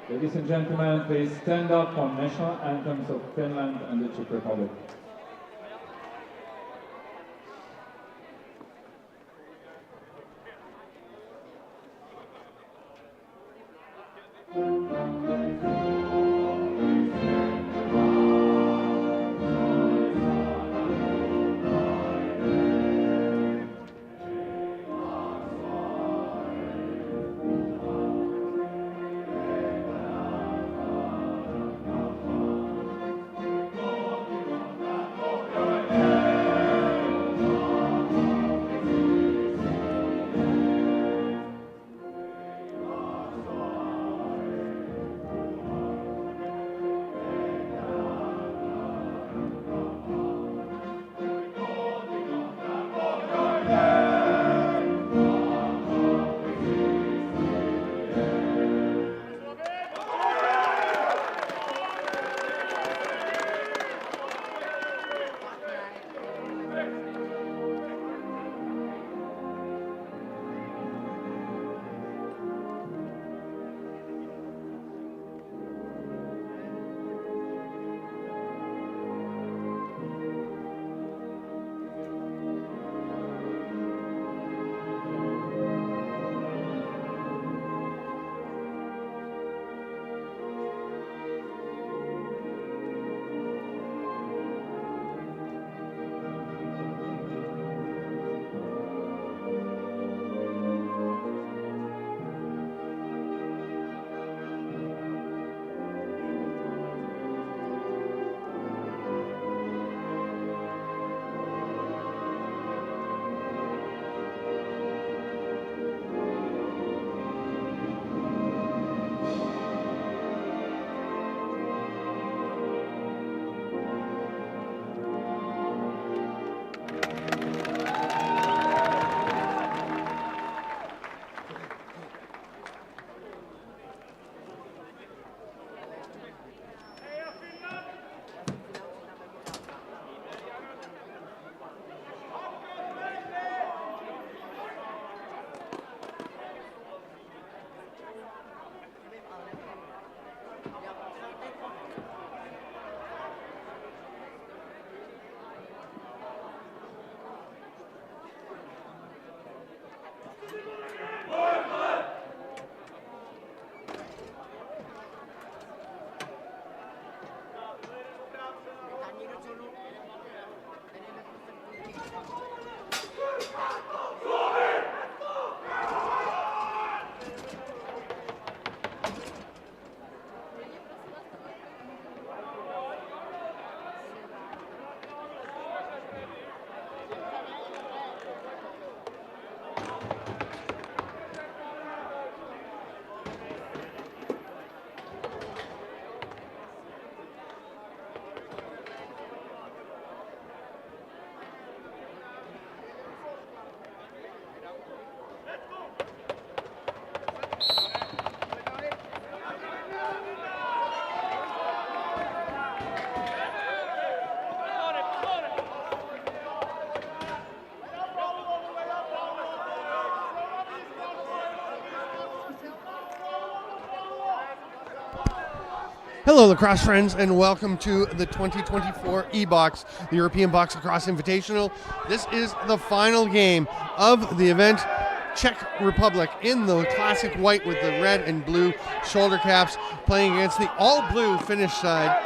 Ladies and gentlemen, please stand up for national anthems of Finland and the Czech Republic. Hello, lacrosse friends, and welcome to the 2024 E-Box, the European Box Lacrosse Invitational. This is the final game of the event. Czech Republic in the classic white with the red and blue shoulder caps, playing against the all-blue Finnish side.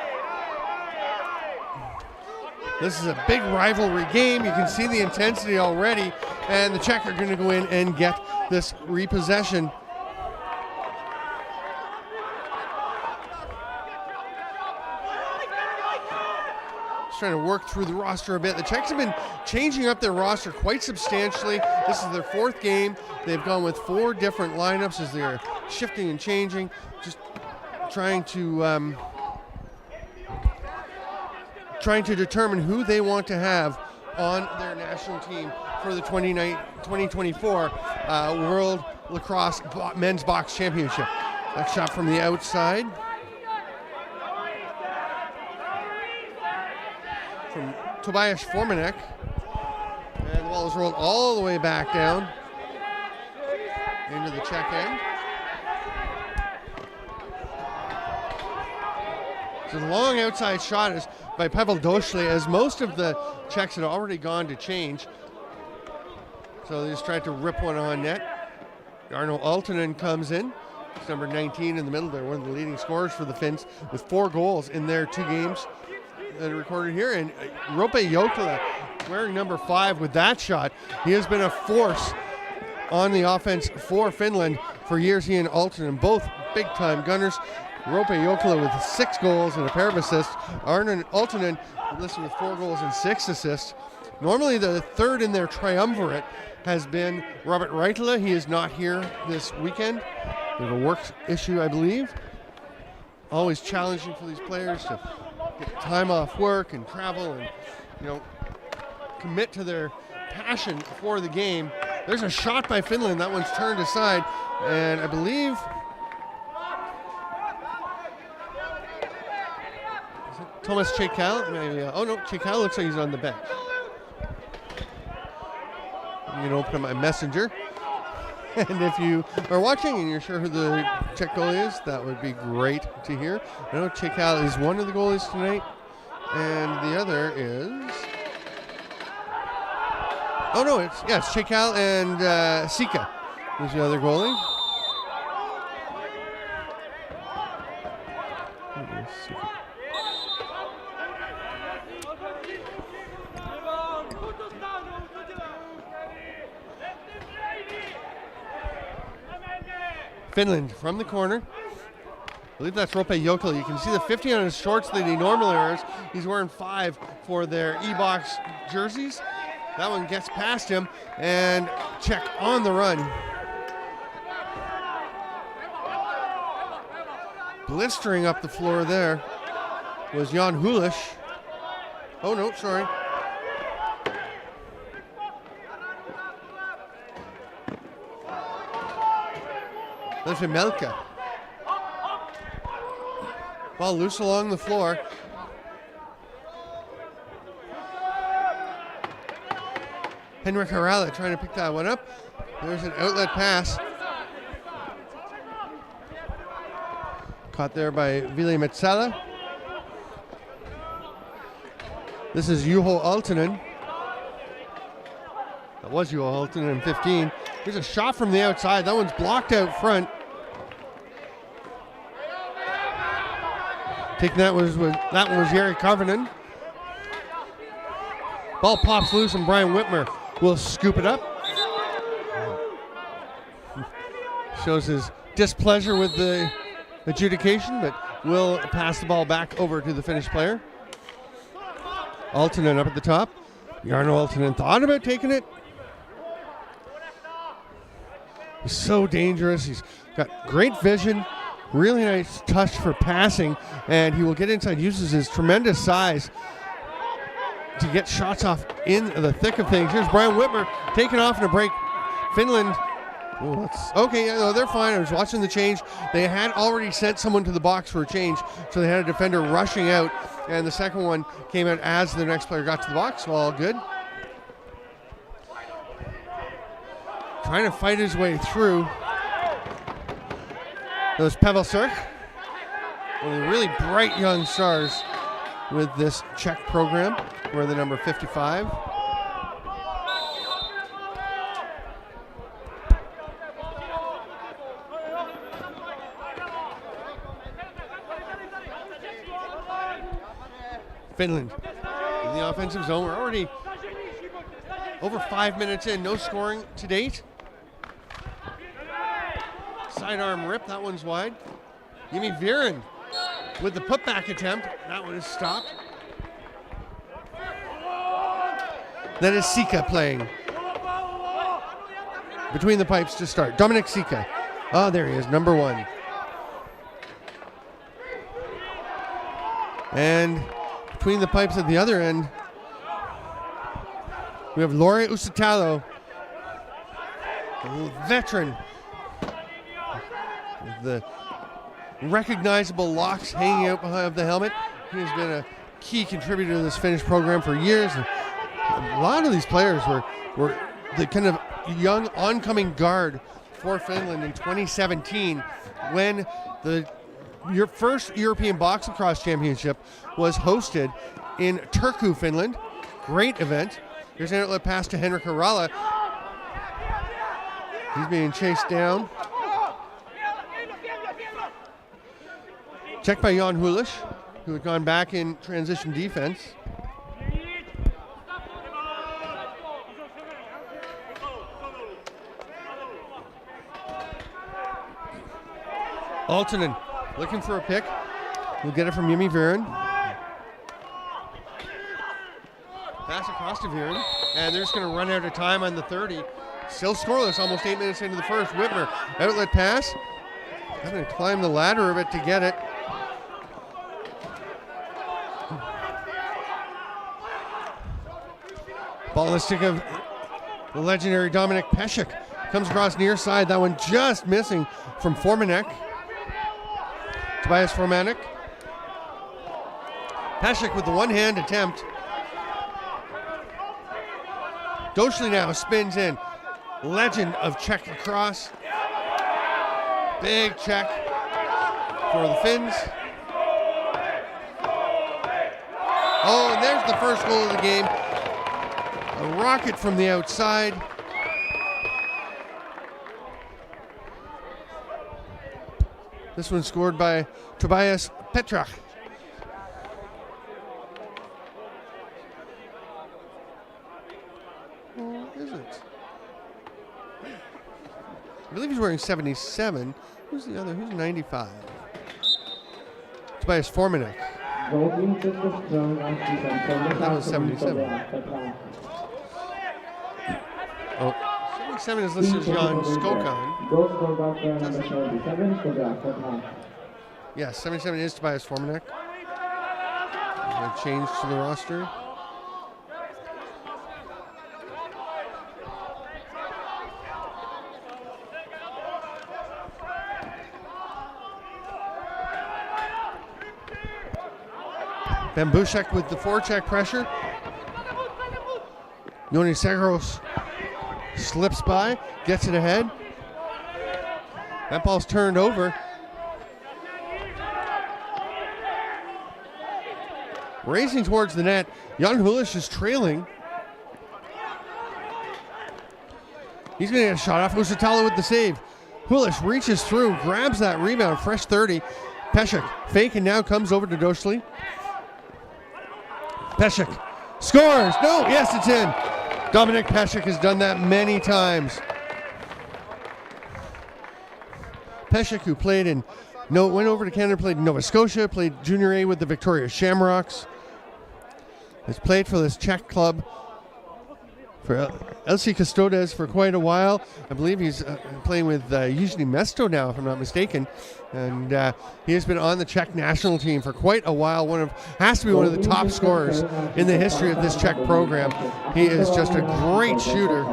This is a big rivalry game. You can see the intensity already, and the Czech are going to go in and get this repossession. Trying to work through the roster a bit. The Czechs have been changing up their roster quite substantially. This is their fourth game. They've gone with 4 different lineups as they're shifting and changing, just trying to determine who they want to have on their national team for the 2024 World Lacrosse Men's Box Championship. That shot from the outside. From Tobias Formanek, and the ball is rolled all the way back down into the Czech end. It's a long outside shot by Pavel Doschle, as most of the Czechs had already gone to change. So they just tried to rip one on net. Jarno Aaltonen comes in. He's number 19 in the middle. They're one of the leading scorers for the Finns with 4 goals in their 2 games that are recorded here. And Roope Jokela wearing number 5 with that shot. He has been a force on the offense for Finland for years. He and Aaltonen, both big-time gunners. Roope Jokela with 6 goals and a pair of assists. Arne Aaltonen listed with 4 goals and 6 assists. Normally the third in their triumvirate has been Robert Raitala. He is not here this weekend. There's a work issue, I believe. Always challenging for these players to get time off work and travel and, commit to their passion for the game. There's a shot by Finland. That one's turned aside, and I believe Thomas Cheikal, maybe. Oh no, Cheikal looks like he's on the bench. I'm gonna open up my messenger. And if you are watching and you're sure who the Czech goalie is, that would be great to hear. I know Cheikal is one of the goalies tonight, and the other is... Oh no, it's Cheikal and Sika is the other goalie. Finland from the corner. I believe that's Roope Jokela. You can see the 50 on his shorts that he normally wears. He's wearing 5 for their E-Box jerseys. That one gets past him, and Czech on the run. Blistering up the floor there was Jan Hulish. Oh no, sorry. That's Melka. Ball loose along the floor. Henrik Harala trying to pick that one up. There's an outlet pass. Caught there by Ville Metsala. This is Juho Aaltonen. That was Juho Aaltonen in 15. Here's a shot from the outside. That one's blocked out front. Taking that one was Jari Karvinen. Ball pops loose and Brian Whitmer will scoop it up. Shows his displeasure with the adjudication, but will pass the ball back over to the Finnish player. Aaltonen up at the top. Jarno Aaltonen thought about taking it. He's so dangerous. He's got great vision, really nice touch for passing, and he will get inside, uses his tremendous size to get shots off in the thick of things. Here's Brian Whitmer taking off in a break. Finland, okay, they're fine. I was watching the change. They had already sent someone to the box for a change, so they had a defender rushing out, and the second one came out as the next player got to the box, so all good. Trying to fight his way through. That was Pavel Surk, one of the really bright young stars with this Czech program. We're the number 55. Finland in the offensive zone. We're already over 5 minutes in, no scoring to date. Sidearm rip, that one's wide. Jimmy Viren with the putback attempt. That one is stopped. That is Sika playing. Between the pipes to start. Dominic Sika. Oh, there he is, number 1. And between the pipes at the other end, we have Lauri Usitalo, a veteran. The recognizable locks hanging out behind the helmet. He has been a key contributor to this Finnish program for years. And a lot of these players were the kind of young oncoming guard for Finland in 2017 when the your first European Box Lacrosse Championship was hosted in Turku, Finland. Great event. Here's an outlet pass to Henrik Harala. He's being chased down. Checked by Jan Hulish, who had gone back in transition defense. Altonen looking for a pick. We'll get it from Jimmy Viren. Pass across to Viren. And they're just going to run out of time on the 30. Still scoreless, almost 8 minutes into the first. Whitmer, outlet pass. Having to climb the ladder a bit to get it. Ball in the stick of the legendary Dominik Pesek. Comes across near side. That one just missing from Formanek. Tobias Formanek. Pesek with the one-hand attempt. Doshli now spins in. Legend of Czech lacrosse. Big check for the Finns. Oh, and there's the first goal of the game. A rocket from the outside. This one scored by Tobias Petrach. Or is it? I believe he's wearing 77. Who's the other? Who's 95? Tobias Formanek. That was 77. Oh, 77 is listed as Jan Skokan. Yes, 77 is Tobias Formanek. Change to the roster. Bambushek with the forecheck pressure. Yoni Segros slips by, gets it ahead. That ball's turned over. Racing towards the net. Jan Hulish is trailing. He's going to get a shot off. Usitalo with the save. Hulish reaches through, grabs that rebound, fresh 30. Pesek fake and now comes over to Doshli. Pesek scores. No, yes, it's in. Dominik Pesek has done that many times. Pesek, who went over to Canada, played in Nova Scotia, played Junior A with the Victoria Shamrocks. Has played for this Czech club for LC Custodes for quite a while. I believe he's playing with Jižní Mesto now, if I'm not mistaken. And he has been on the Czech national team for quite a while. Has to be one of the top scorers in the history of this Czech program. He is just a great shooter.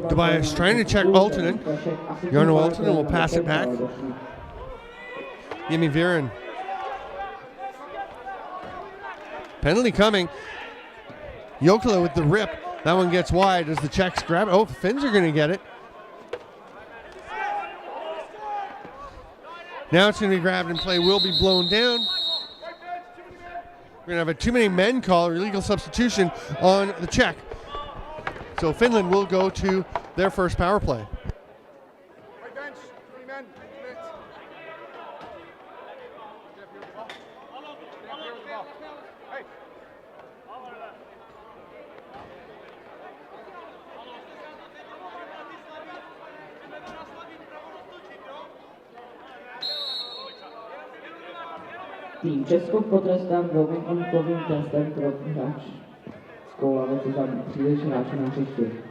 Tobias trying to check Altonen. Jarno Altonen will pass it back. Jimmy Viren. Penalty coming. Jokela with the rip. That one gets wide as the Czechs grab it. Oh, the Finns are going to get it. Now it's going to be grabbed and play will be blown down. We're going to have a too many men call, or illegal substitution on the Czech. So Finland will go to their first power play. Tým Česko potrestán dvouminutkovým testem pro hráč z kola, za příliš hráče na hřišti.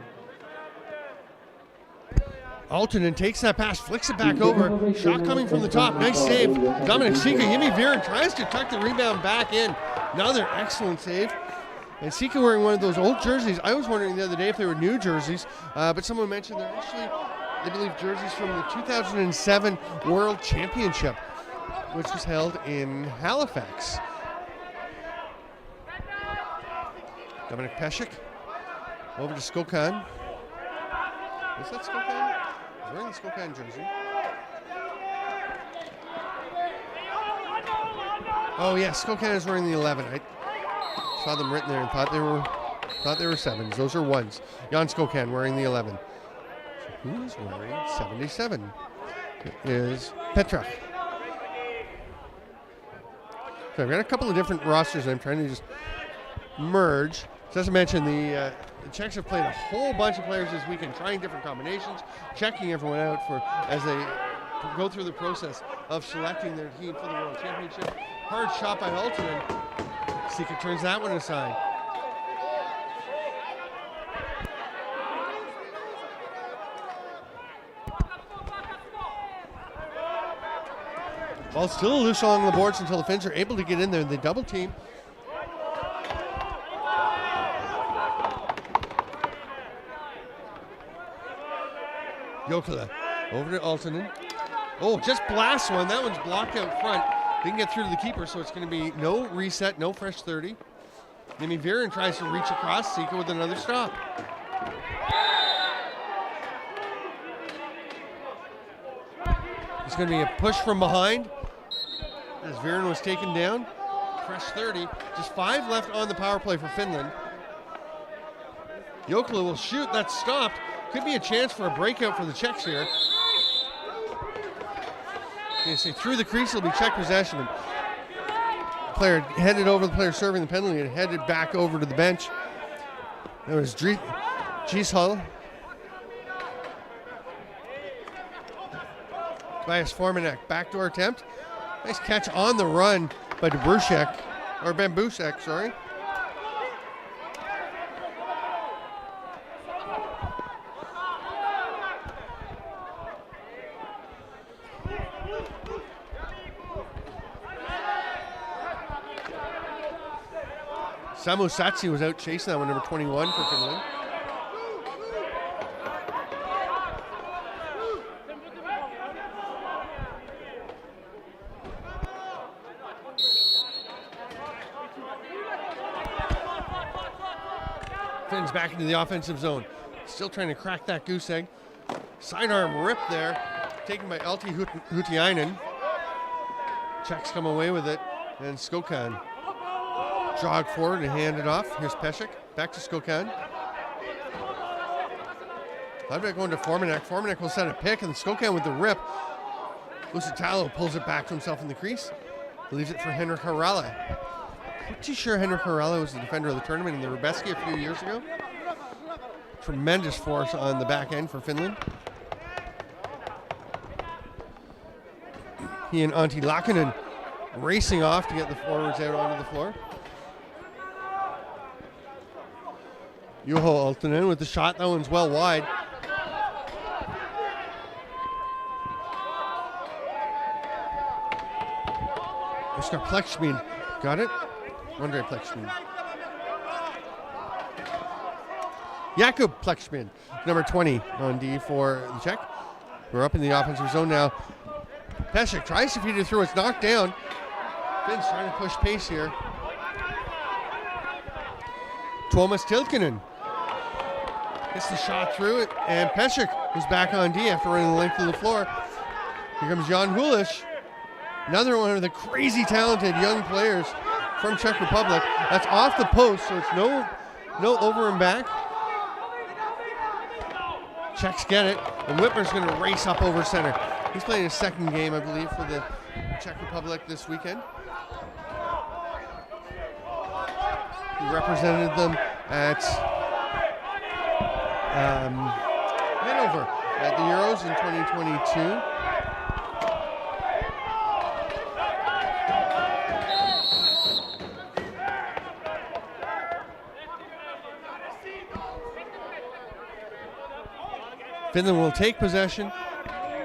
Altonen takes that pass, flicks it back over. Shot coming from the top. Nice save. Dominik Sika. Jimmy Viren tries to tuck the rebound back in. Another excellent save. And Sika wearing one of those old jerseys. I was wondering the other day if they were new jerseys, but someone mentioned they're actually, I believe, jerseys from the 2007 World Championship, which was held in Halifax. Dominik Pesek over to Skokan. Is that Spokane? He's wearing the Spokane jersey. Oh yeah, Spokane is wearing the 11. I saw them written there and thought they were 7s. Those are 1s. Jan Spokane wearing the 11. So who is wearing 77? It is Petrach. So I've got a couple of different rosters I'm trying to just merge. So as I mentioned, the Czechs have played a whole bunch of players this weekend, trying different combinations, checking everyone out for as they go through the process of selecting their team for the World Championship. Hard shot by Altonen. Sika turns that one aside. Ball still loose along the boards until the Finns are able to get in there. They double team. Jokela over to Altonen. Oh, just blasts one. That one's blocked out front. Didn't get through to the keeper, so it's going to be no reset, no fresh 30. Nimi Viren tries to reach across. Sika with another stop. It's going to be a push from behind as Viren was taken down. Fresh 30. Just 5 left on the power play for Finland. Jokela will shoot. That's stopped. Could be a chance for a breakout for the Czechs here. They say through the crease, it'll be Czech possession. And player headed over, the player serving the penalty and headed back over to the bench. There was Gishull. Tobias Formanek, backdoor attempt. Nice catch on the run by Bambusek, sorry. Samu Satsi was out chasing that one, number 21 for Finland. Finns back into the offensive zone. Still trying to crack that goose egg. Sidearm rip there, taken by Elti Hutiainen. Czechs come away with it, and Skokan jog forward and hand it off. Here's Pesek, back to Skokan. Ludwig going to Formanek. Formanek will set a pick, and Skokan with the rip. Lusitalo pulls it back to himself in the crease. Leaves it for Henrik Harala. Pretty sure Henrik Harala was the defender of the tournament in the Rubeski a few years ago. Tremendous force on the back end for Finland. He and Antti Laakkonen racing off to get the forwards out onto the floor. Juho Altonen with the shot. That one's well wide. Oskar Plekschmid got it. Andrei Plekschmid. Jakub Plekschmid, number 20 on D for the Czech. We're up in the offensive zone now. Pesek tries to feed it through. It's knocked down. Finns trying to push pace here. Tuomas Tilkkinen gets the shot through it, and Pesek was back on D after running the length of the floor. Here comes Jan Hulish, another one of the crazy talented young players from Czech Republic. That's off the post, so it's no over and back. Czechs get it, and Whitmer's going to race up over center. He's playing his second game, I believe, for the Czech Republic this weekend. He represented them at Hanover at the Euros in 2022. Finland will take possession.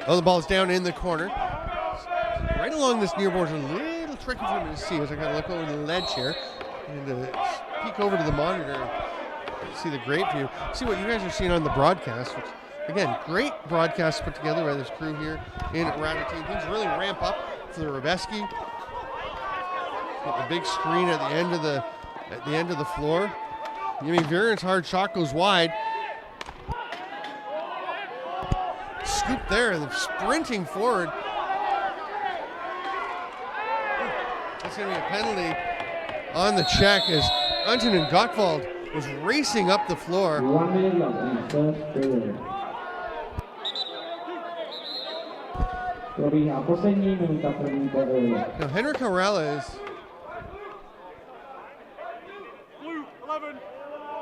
Oh, the ball's down in the corner. Right along this near board is a little tricky for me to see as I gotta look over the ledge here and peek over to the monitor and see the great view. See what you guys are seeing on the broadcast, which, again, great broadcast put together by this crew here in Radotin. Things really ramp up for the Rubeski. Got the big screen at the end of the floor. Jimmy Viren's hard shot goes wide. scoop there, and sprinting forward. That's going to be a penalty on the check as Antonin Gottwald was racing up the floor. 1 minute left in the first period. Probíhá poslední minuta první polohy. Now Henrik Harala is Blue 11,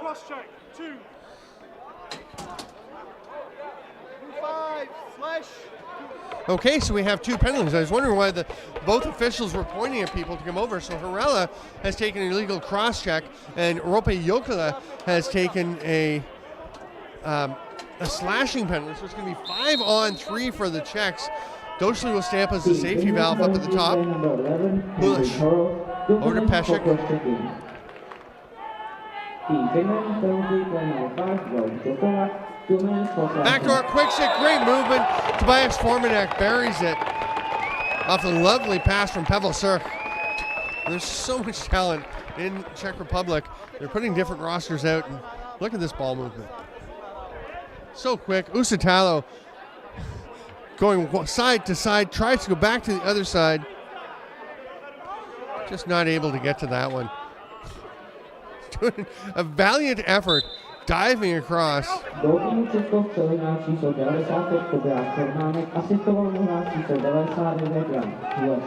cross check, 2. Blue 5, slash. okay, so we have 2 penalties. I was wondering why both officials were pointing at people to come over. So Harala has taken an illegal cross check, and Rope Jokela has taken a slashing penalty. So it's going to be 5-on-3 for the Czechs. Doshli will stay up as the safety valve up at the top. Hulish over to Peshek. Backdoor quick stick, great movement. Tobias Formanek buries it off a lovely pass from Pavel Surk. There's so much talent in Czech Republic. They're putting different rosters out, and look at this ball movement. So quick. Usitalo going side to side, tries to go back to the other side. Just not able to get to that one. Doing a valiant effort, diving across. Doping Česko včely na číslo 95 Tobias Formánek, asistoval mu hráč číslo 99 Jan Huliš.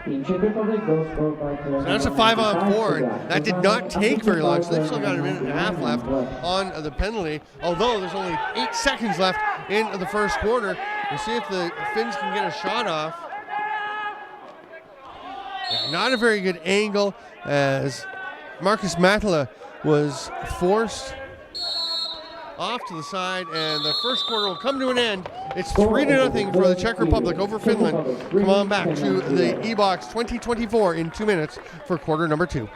Team Czech Republic goal scored by So that's a 5-on-4, and that did not take very long, so they've still got a minute and a half left on the penalty, although there's only 8 seconds left in the first quarter. We'll see if the Finns can get a shot off. Yeah, not a very good angle, as Markus Matala was forced off to the side, and the first quarter will come to an end. It's 3-0 for the Czech Republic over Finland. Come on back to the E-Box 2024 in 2 minutes for quarter number 2.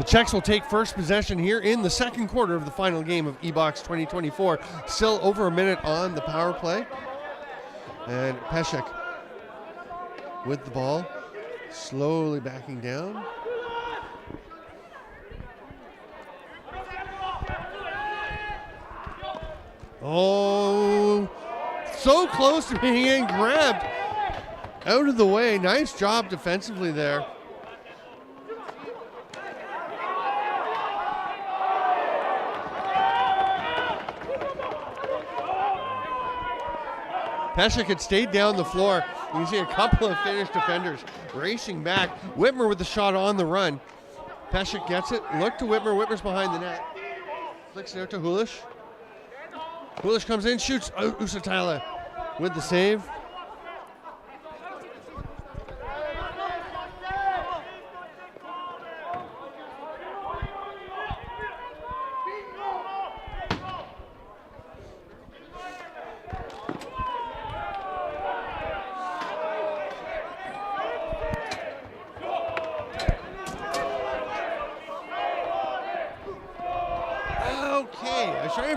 Czechs will take first possession here in the second quarter of the final game of E-Box 2024. Still over a minute on the power play. And Pesek with the ball, slowly backing down. Oh, so close to being grabbed. Out of the way. Nice job defensively there. Pesek had stayed down the floor. You can see a couple of Finnish defenders racing back. Whitmer with the shot on the run. Pesek gets it. Look to Whitmer. Whitmer's behind the net. Flicks it out to Hulish. Hulish comes in, shoots. Usatala with the save.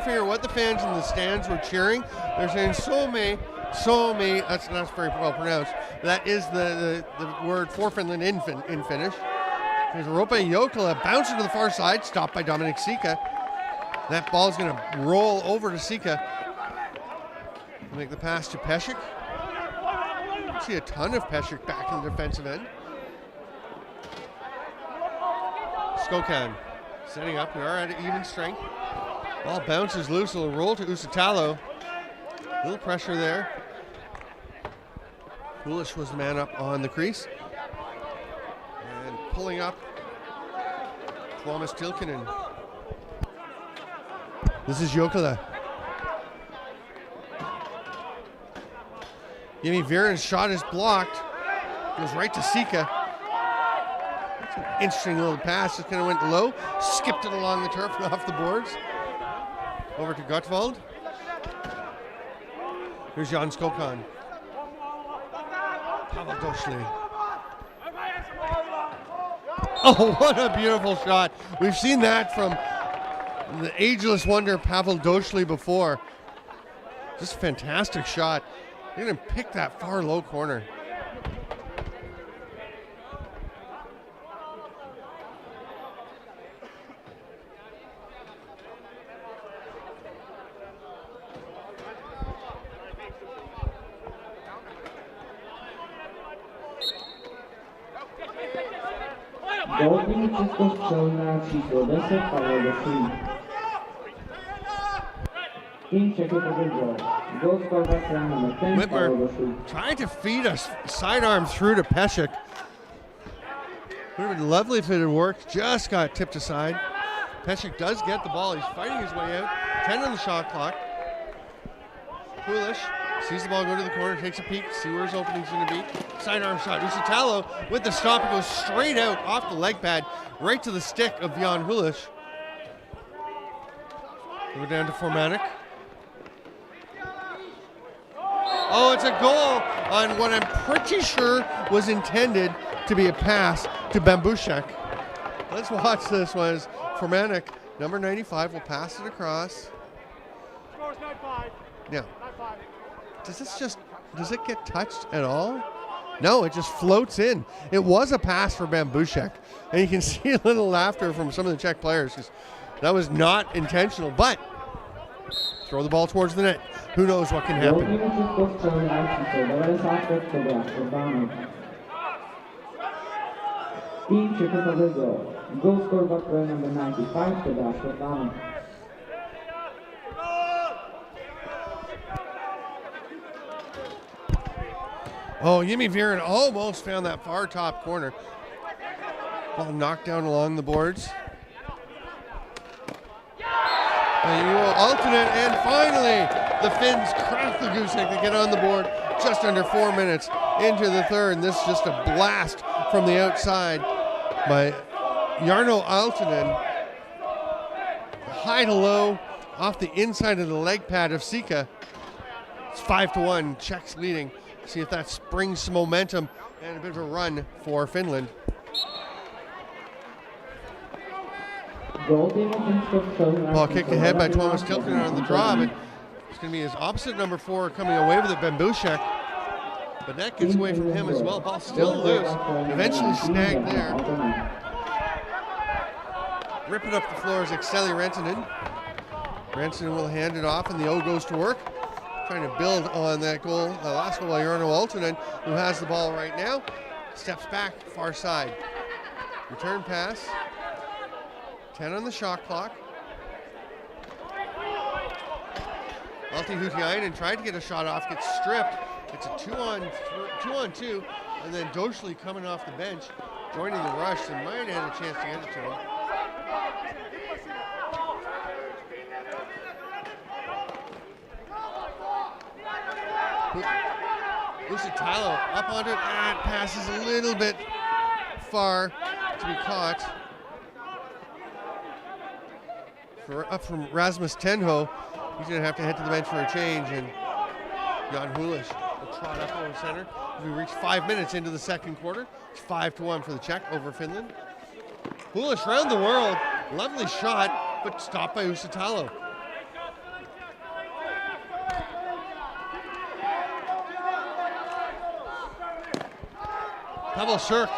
What the fans in the stands were cheering. They're saying Suomi, that's not very well pronounced. That is the word for Finland in Finnish. There's Roope Jokela bouncing to the far side, stopped by Dominic Sika. That ball is going to roll over to Sika. Make the pass to Pesek. See a ton of Pesek back in the defensive end. Skokan setting up. We are at even strength. Ball bounces loose. It'll roll to Usatalo. A little pressure there. Hulish was the man up on the crease. And pulling up, Tuomas Tilkinen. This is Jokela. Jimmy Viren's shot is blocked. Goes right to Sika. That's an interesting little pass. Just kind of went low. Skipped it along the turf and off the boards. Over to Gottwald. Here's Jan Skokan. Pavel Doshli. Oh, what a beautiful shot. We've seen that from the ageless wonder Pavel Doshli before. Just a fantastic shot. They're going to pick that far low corner. Golding Česko střelná číslo 10 Pavel Došlý. Team Czech Republic goal. Goal scored by player number 10 Pavel Došlý. Trying to feed a sidearm through to Pesek. Would have been lovely if it had worked. Just got tipped aside. Pesek does get the ball. He's fighting his way out. 10 on the shot clock. Hulish sees the ball go to the corner, takes a peek, see where his opening's going to be. Sidearm shot. Usatalo with the stop. It goes straight out off the leg pad, right to the stick of Jan Hulish. Go down to Formanek. Oh, it's a goal on what I'm pretty sure was intended to be a pass to Bambushek. Let's watch this one. Formanek, number 95, will pass it across. Scores 9-5. Now, does it get touched at all? No, it just floats in. It was a pass for Bambushek. And you can see a little laughter from some of the Czech players because that was not intentional, but throw the ball towards the net. Who knows what can happen. Team Czech Republic goal. Goal scored by player number 95 Tobias Štěpánek. Oh, Jimmy Viren almost found that far top corner. Ball knocked down along the boards. Alternate, and finally the Finns crack the goose egg to get on the board just under 4 minutes into the third. And this is just a blast from the outside by Jarno Aaltonen. High to low off the inside of the leg pad of Sika. It's 5-1, Czechs leading. See if that springs some momentum and a bit of a run for Finland. Goal team of Finsko Southern Ball kicked ahead by Thomas Tilkinen on the draw, but it's going to be his opposite number 4 coming away with it, Bambushek. But that gets away from him as well. Ball still loose. Eventually snagged there. Ripping up the floor is Akseli Rantanen. Rantanen will hand it off, and the O goes to work. Trying to build on that goal, the last goal by Jarno Aaltonen, who has the ball right now. Steps back, far side. Return pass. 10 on the shot clock. Alti Hutiainen tried to get a shot off, gets stripped. It's a 2-on-2, and then Doshli coming off the bench, joining the rush, and might have had a chance to get it to him. Lusitalo up on it, and passes a little bit far to be caught. Up from Rasmus Tenho, he's going to have to head to the bench for a change, and Jan Hulish will trot up over center. We reach 5 minutes into the second quarter. It's 5-1 for the Czech over Finland. Hulish round the world, lovely shot, but stopped by Lusitalo. Pavel Sirk.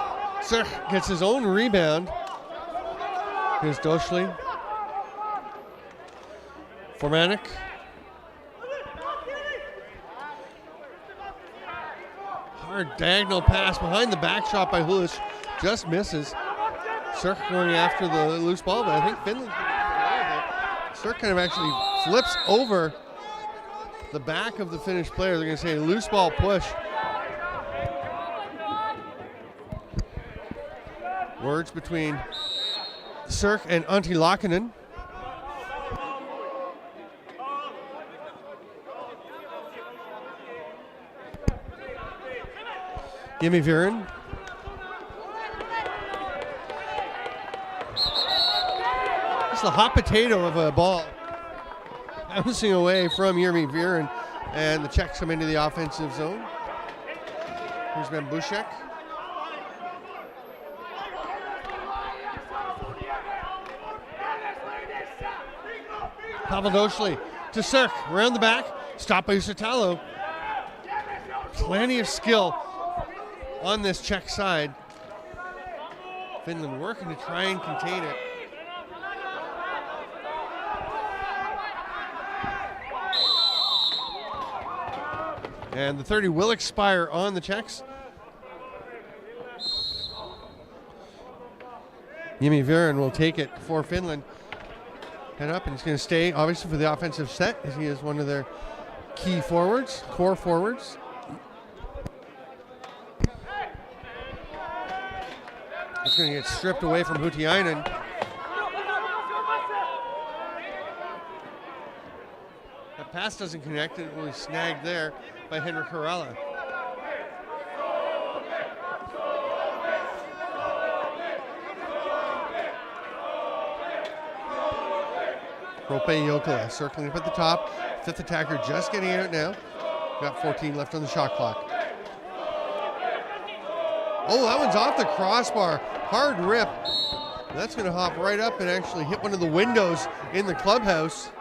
Sirk gets his own rebound. Here's Doshli. Formanek. Hard diagonal pass behind the back shot by Hulish. Just misses. Sirk going after the loose ball, but I think Finland's going to get away with it. Sirk kind of actually flips over the back of the Finnish player. They're going to say loose ball push. Words between Sirk and Antti Laakkonen. Jimmy Viren. It's the hot potato of a ball. Bouncing away from Jimmy Viren, and the Czechs come into the offensive zone. Here's Bambushek. Pavel Doshli to Sirk, around the back, stopped by Lusitalo. Plenty of skill on this Czech side. Finland working to try and contain it. And the 30 will expire on the Czechs. Jimmy Viren will take it for Finland. Head up, and he's going to stay, obviously, for the offensive set, as he is one of their key forwards, core forwards. It's going to get stripped away from Hutiainen. That pass doesn't connect, and it will be snagged there by Henrik Harala. Roope Jokela circling up at the top. Fifth attacker just getting out now. Got 14 left on the shot clock. Oh, that one's off the crossbar. Hard rip. That's going to hop right up and actually hit one of the windows in the clubhouse.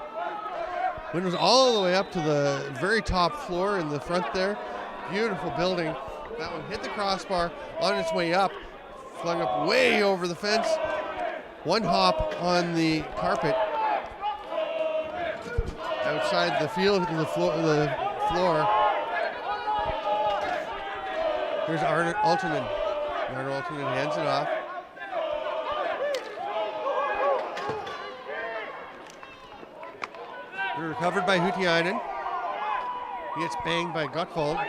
Windows all the way up to the very top floor in the front there. Beautiful building. That one hit the crossbar on its way up. Flung up way over the fence. One hop on the carpet. Outside the field to the floor. Here's Arne Aaltonen. Arne Aaltonen hands it off. Recovered by Hutiainen. He gets banged by Gottwald.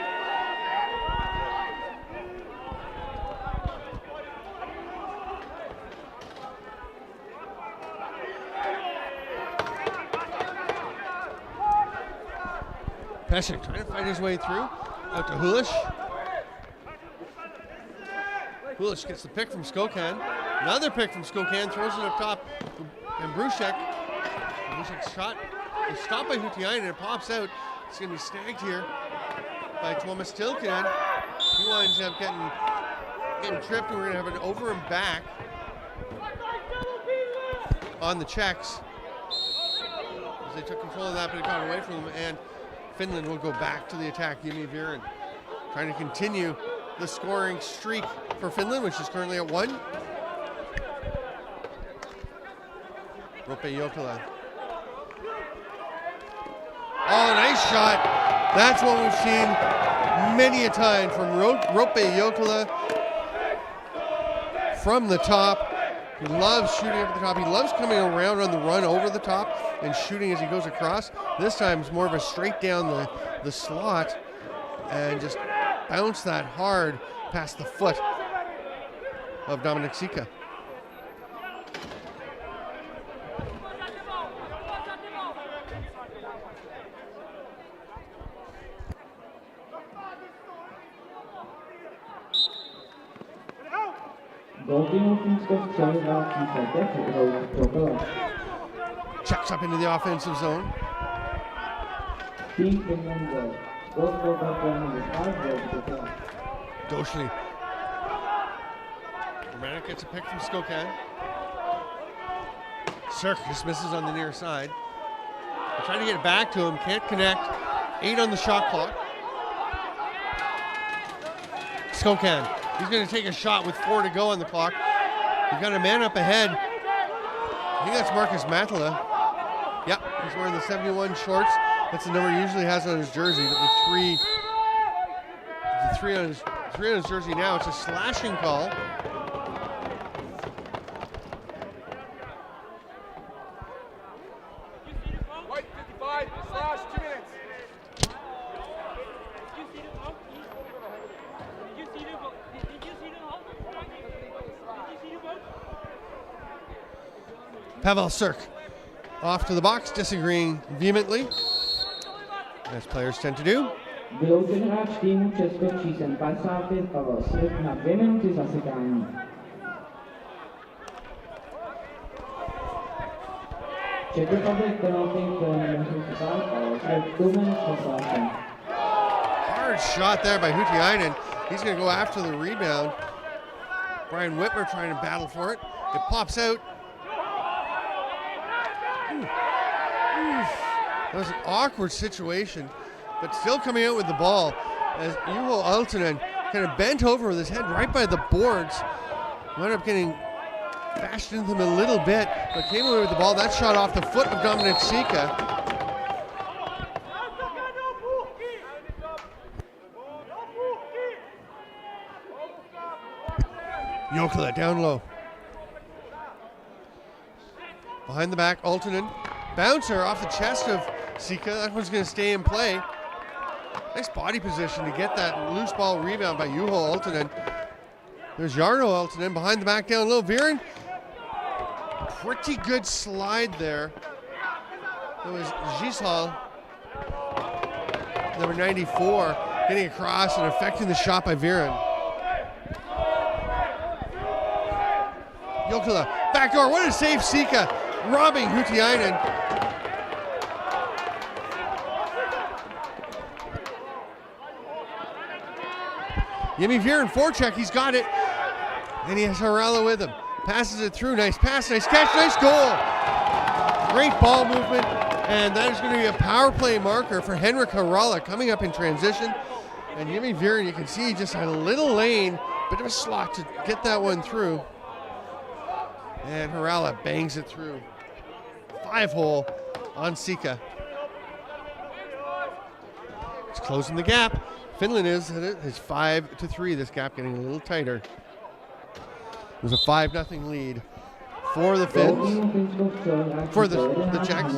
Pesek trying to fight his way through. Out to Hulish. Hulish gets the pick from Skokan. Another pick from Skokan, throws it up top. And Bruchek. Bruchek's shot is stopped by Hutiainen. It pops out. It's going to be snagged here by Thomas Tilkinen. He winds up getting tripped, and we're going to have an over and back. on the Czechs as they took control of that, but it got away from them, and Finland will go back to the attack. Jimi Viren trying to continue the scoring streak for Finland, which is currently at 1. Roope Jokela. Oh, nice shot. That's what we've seen many a time from Roope Jokela from the top. He loves shooting up at the top. He loves coming around on the run over the top and shooting as he goes across. This time it's more of a straight down the slot and just bounce that hard past the foot of Dominik Sika. Checks up into the offensive zone. Doshli. Romanek gets a pick from Skokan. Cirk dismisses on the near side. They're trying to get it back to him, can't connect. 8 on the shot clock. Skokan, he's going to take a shot with 4 to go on the clock. He's got a man up ahead. I think that's Markus Matala. Yep, he's wearing the 71 shorts. That's the number he usually has on his jersey, but the three on his jersey now. It's a slashing call. White 55, slash, 2 minutes. Pavel Cirk off to the box, disagreeing vehemently, as players tend to do. Vyloučen hráč týmu Česko čísem 55 Pavel Srk na 2 minuty zasekání. Czech Republic penalty for Pavel Srk 2 minutes zasekání. Hard shot there by Hutiainen. He's going to go after the rebound. Brian Whitmer trying to battle for it. It pops out. That was an awkward situation, but still coming out with the ball as Juho Aaltonen kind of bent over with his head right by the boards. Wound up getting bashed into them a little bit, but came away with the ball. That shot off the foot of Dominik Sika. Jokela down low. Behind the back, Aaltonen. Bouncer off the chest of Sika. That one's going to stay in play. Nice body position to get that loose ball rebound by Juho Aaltonen. There's Jarno Aaltonen behind the back down low. Viren, pretty good slide there. That was Gisal, number 94, getting across and affecting the shot by Viren. Jokela, backdoor, what a save, Sika, robbing Hutiainen. Jimi Viren forecheck, he's got it. And he has Harala with him. Passes it through, nice pass, nice catch, nice goal. Great ball movement, and that is going to be a power play marker for Henrik Harala coming up in transition. And Jimi Viren, you can see he just had a little lane, bit of a slot to get that one through. And Harala bangs it through. 5-hole on Sika. It's closing the gap. Finland is at it. It's 5-3. This gap getting a little tighter. It was a 5-0 lead for the Finns. For the Czechs.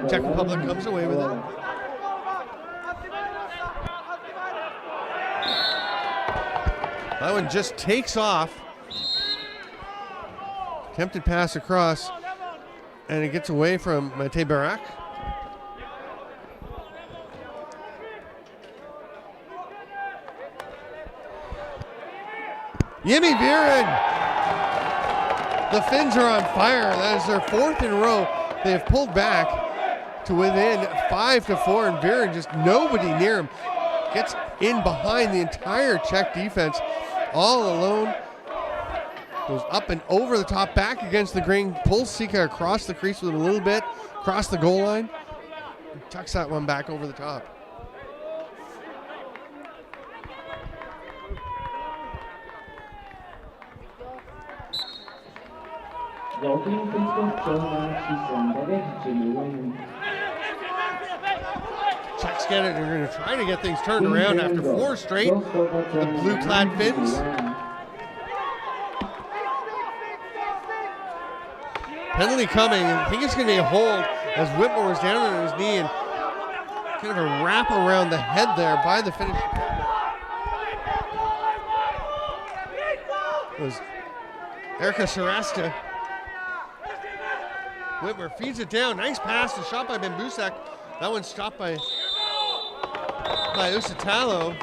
Czech Republic comes away with it. That one just takes off. Attempted pass across, and it gets away from Matej Barak. Jimi Viren! The Finns are on fire. That is their 4th in a row. They have pulled back to within 5-4, and Viren, just nobody near him, gets in behind the entire Czech defense all alone. Goes up and over the top, back against the green, pulls Sika across the crease with a little bit, across the goal line. Tucks that one back over the top. Walking Finsko Chona Chisandere Jiluan. Czechs get it. They're going to try to get things turned around after 4 straight. The blue-clad Finns. Penalty coming. I think it's going to be a hold as Whitmore was down on his knee and kind of a wrap around the head there by the Finnish. It was Erica Sarasta. Whitmore feeds it down. Nice pass. A shot by Bambusak. That one's stopped by Usitalo.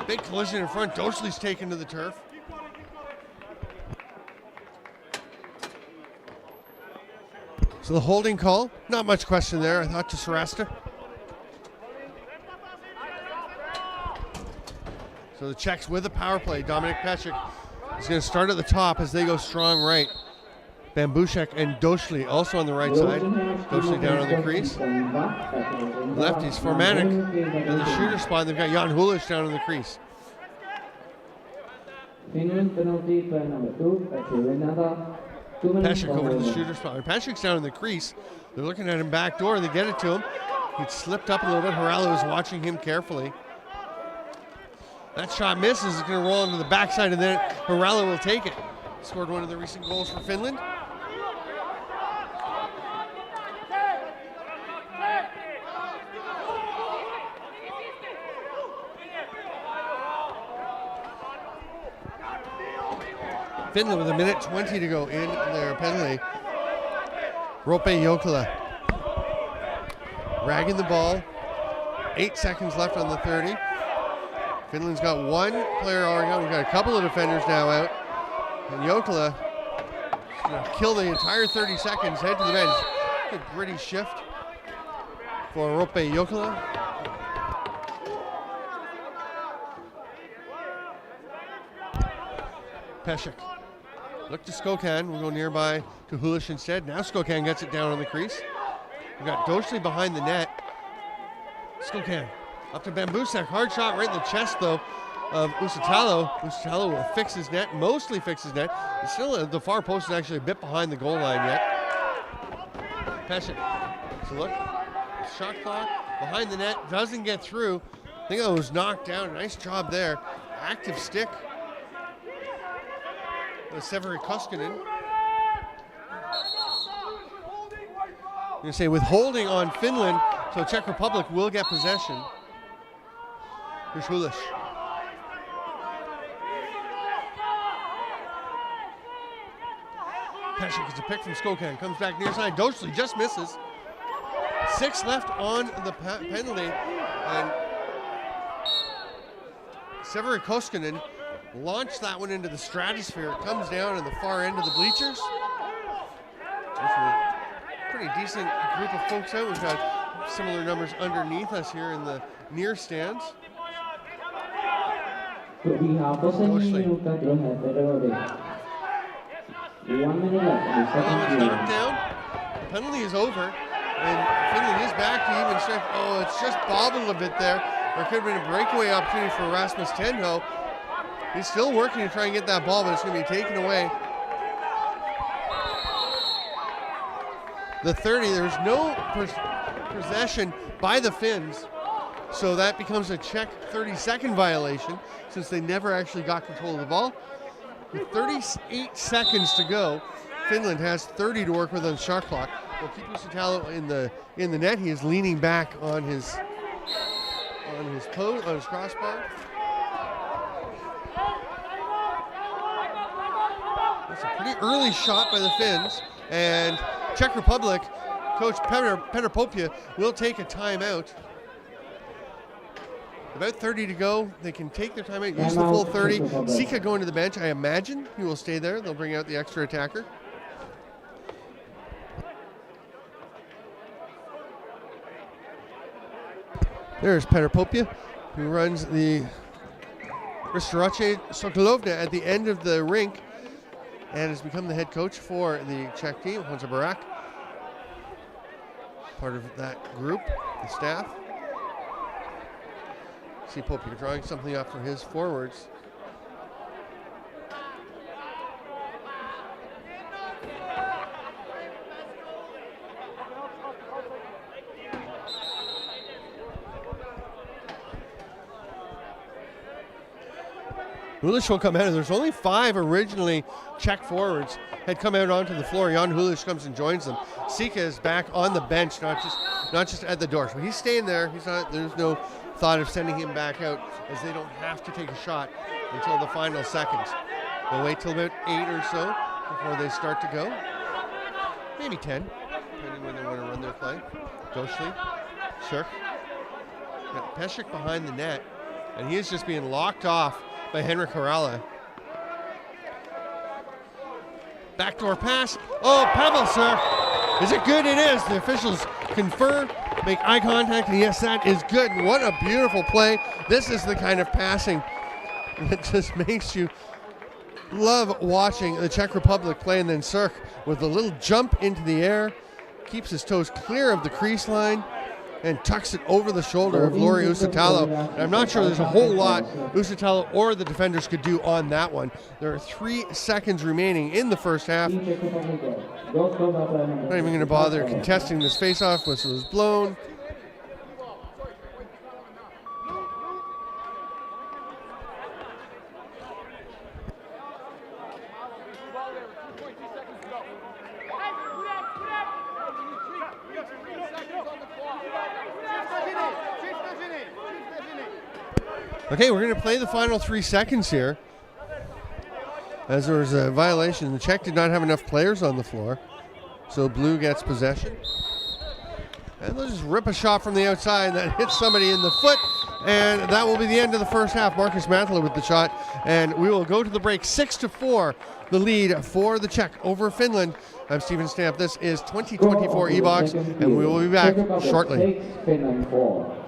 Big collision in front. Doshli's taken to the turf. So the holding call, not much question there, I thought, to Sarasta. So the Czechs with the power play. Dominik Peček is going to start at the top as they go strong right. Bambusak and Doshli also on the right side. Doshli down on the crease. Lefties, Formanek in the shooter spot. They've got Jan Hulish down on the crease. Finland penalty play number 2, Renata. Peček over to the shooter spot. Peček's down in the crease. They're looking at him back door. They get it to him. He slipped up a little bit. Harala is watching him carefully. That shot misses. It's going to roll into the backside, and then Harala will take it. Scored one of the recent goals for Finland. Finland with 1:20 to go in their penalty. Roope Jokela ragging the ball. 8 seconds left on the 30. Finland's got one player already out. We've got a couple of defenders now out. And Jokela is going to kill the entire 30 seconds, head to the bench. Good gritty shift for Roope Jokela. Peček. Look to Skokan. We'll go nearby to Hulish instead. Now Skokan gets it down on the crease. We've got Doshli behind the net. Skokan up to Bambusak. Hard shot right in the chest, though, of Usitalo. Usitalo will fix his net, mostly fix his net. It's still the far post is actually a bit behind the goal line yet. Peček. So look, shot clock behind the net, doesn't get through. I think it was knocked down. Nice job there. Active stick. Severi Koskinen. I'm going to say with holding on Finland, so Czech Republic will get possession. Here's Hulish. Peček gets a pick from Skokan, comes back near side. Doshli just misses. 6 left on the penalty, and Severi Koskinen launched that one into the stratosphere. It comes down in the far end of the bleachers. There's a pretty decent group of folks out. We've got similar numbers underneath us here in the near stands. Doshli. 1 minute left in the second It's period. knocked down. The penalty is over, and Finland is back to even strength. Oh, it's just bobbled a bit there. There could have been a breakaway opportunity for Rasmus Tenho. He's still working to try and get that ball, but it's going to be taken away. The 30, there's no possession by the Finns, so that becomes a Czech 30-second violation since they never actually got control of the ball. With 38 seconds to go, Finland has 30 to work with on the shot clock. We'll keep Usitalo in the net. He is leaning back on his crossbar. That's a pretty early shot by the Finns, and Czech Republic coach Petr Popia will take a timeout. About 30 to go. They can take their timeout, use the full 30. Sika going to the bench. I imagine he will stay there. They'll bring out the extra attacker. There's Petr Popia, who runs the Ristorace Sokolovna at the end of the rink and has become the head coach for the Czech team. Honza Barak, part of that group, the staff. See Pope here drawing something up for his forwards. Hulish will come out, and there's only 5 originally Czech forwards had come out onto the floor. Jan Hulish comes and joins them. Sika is back on the bench, not just at the door. So he's staying there. There's no thought of sending him back out, as they don't have to take a shot until the final seconds. They'll wait till about 8 or so before they start to go. Maybe 10, depending when they want to run their play. Doshli, Shirk. Got Peshik behind the net, and he is just being locked off by Henrik Harala. Backdoor pass. Oh, Pavel, sir. Is it good? It is. The officials confer, make eye contact, and yes, that is good. And what a beautiful play. This is the kind of passing that just makes you love watching the Czech Republic play. And then Sirk with a little jump into the air, keeps his toes clear of the crease line, and tucks it over the shoulder of Lori Usitalo. I'm not sure there's a whole lot Usitalo or the defenders could do on that one. There are 3 seconds remaining in the first half. Not even going to bother contesting this face-off. Whistle is blown. Okay, we're going to play the final 3 seconds here, as there was a violation. The Czech did not have enough players on the floor, so Blue gets possession. And they'll just rip a shot from the outside that hits somebody in the foot, and that will be the end of the first half. Marcus Mantler with the shot, and we will go to the break. 6-4, the lead for the Czech over Finland. I'm Stephen Stamp. This is 2024 E-Box, and we will be back shortly. Finland 4.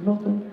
Nothing.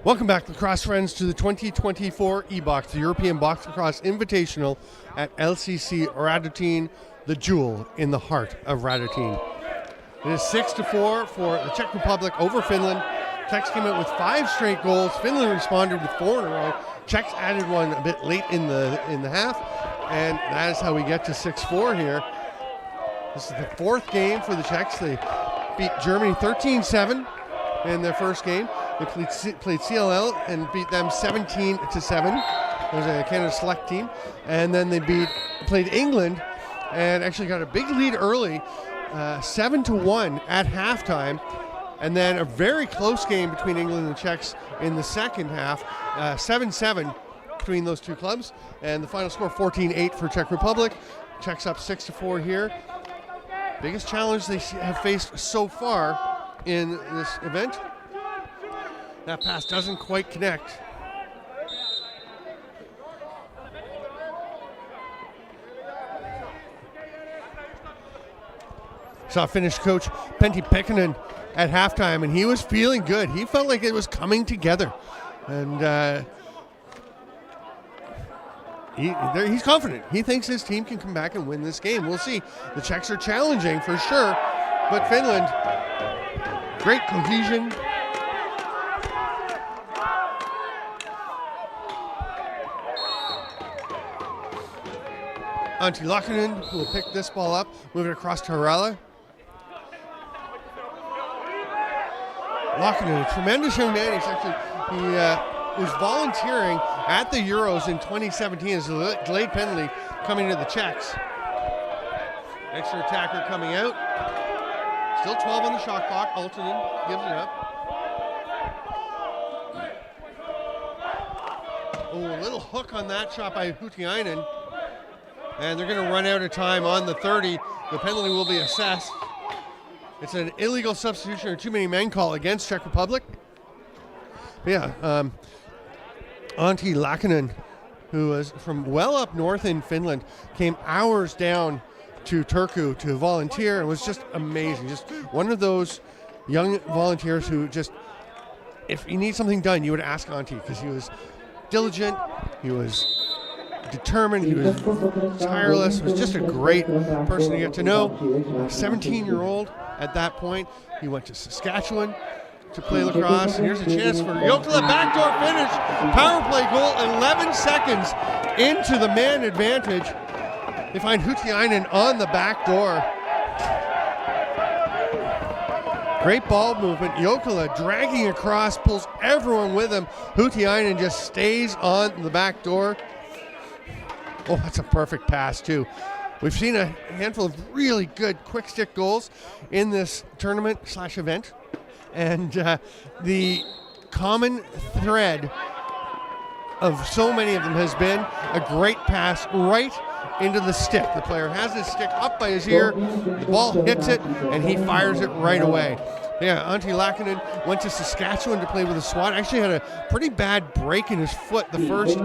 Welcome back, lacrosse friends, to the 2024 E-Box, the European Box Lacrosse Invitational at LCC Radotin, the jewel in the heart of Radotin. It is 6-4 for the Czech Republic over Finland. Czechs came out with 5 straight goals. Finland responded with 4 in a row. Czechs added one a bit late in the half, and that is how we get to 6-4 here. This is the 4th game for the Czechs. They beat Germany 13-7 in their first game. They played CLL and beat them 17-7. It was a Canada Select team. And then they played England and actually got a big lead early, 7-1 at halftime. And then a very close game between England and the Czechs in the second half, 7-7 between those two clubs. And the final score 14-8 for Czech Republic. Czechs up 6-4 here. Biggest challenge they have faced so far in this event. That pass doesn't quite connect. Saw Finnish coach Pentti Pekkanen at halftime, and he was feeling good. He felt like it was coming together. And he's confident. He thinks his team can come back and win this game. We'll see. The Czechs are challenging for sure, but Finland, great cohesion. Antti Laakkonen will pick this ball up, move it across to Harala. Laakkonen, a tremendous young man. He was volunteering at the Euros in 2017 as a delayed penalty coming to the Czechs. Extra attacker coming out. Still 12 on the shot clock. Aaltonen gives it up. Oh, a little hook on that shot by Hutiainen. And they're going to run out of time on the 30. The penalty will be assessed. It's an illegal substitution or too many men call against Czech Republic. But yeah, Antti Laakkonen, who was from well up north in Finland, came hours down to Turku to volunteer. It was just amazing. Just one of those young volunteers who just, if you need something done, you would ask Antti, because he was diligent, he was determined, he was tireless. It was just a great person to get to know. 17-year-old at that point. He went to Saskatchewan to play lacrosse. And here's a chance for Jokela, backdoor finish, power play goal, 11 seconds into the man advantage. They find Hutiainen on the back door. Great ball movement. Jokela dragging across, pulls everyone with him. Hutiainen just stays on the back door. Oh, that's a perfect pass, too. We've seen a handful of really good quick stick goals in this tournament/event. And the common thread of so many of them has been a great pass right into the stick. The player has his stick up by his ear, the ball hits it, and he fires it right away. Yeah, Antti Laakkonen went to Saskatchewan to play with the SWAT. Actually had a pretty bad break in his foot the first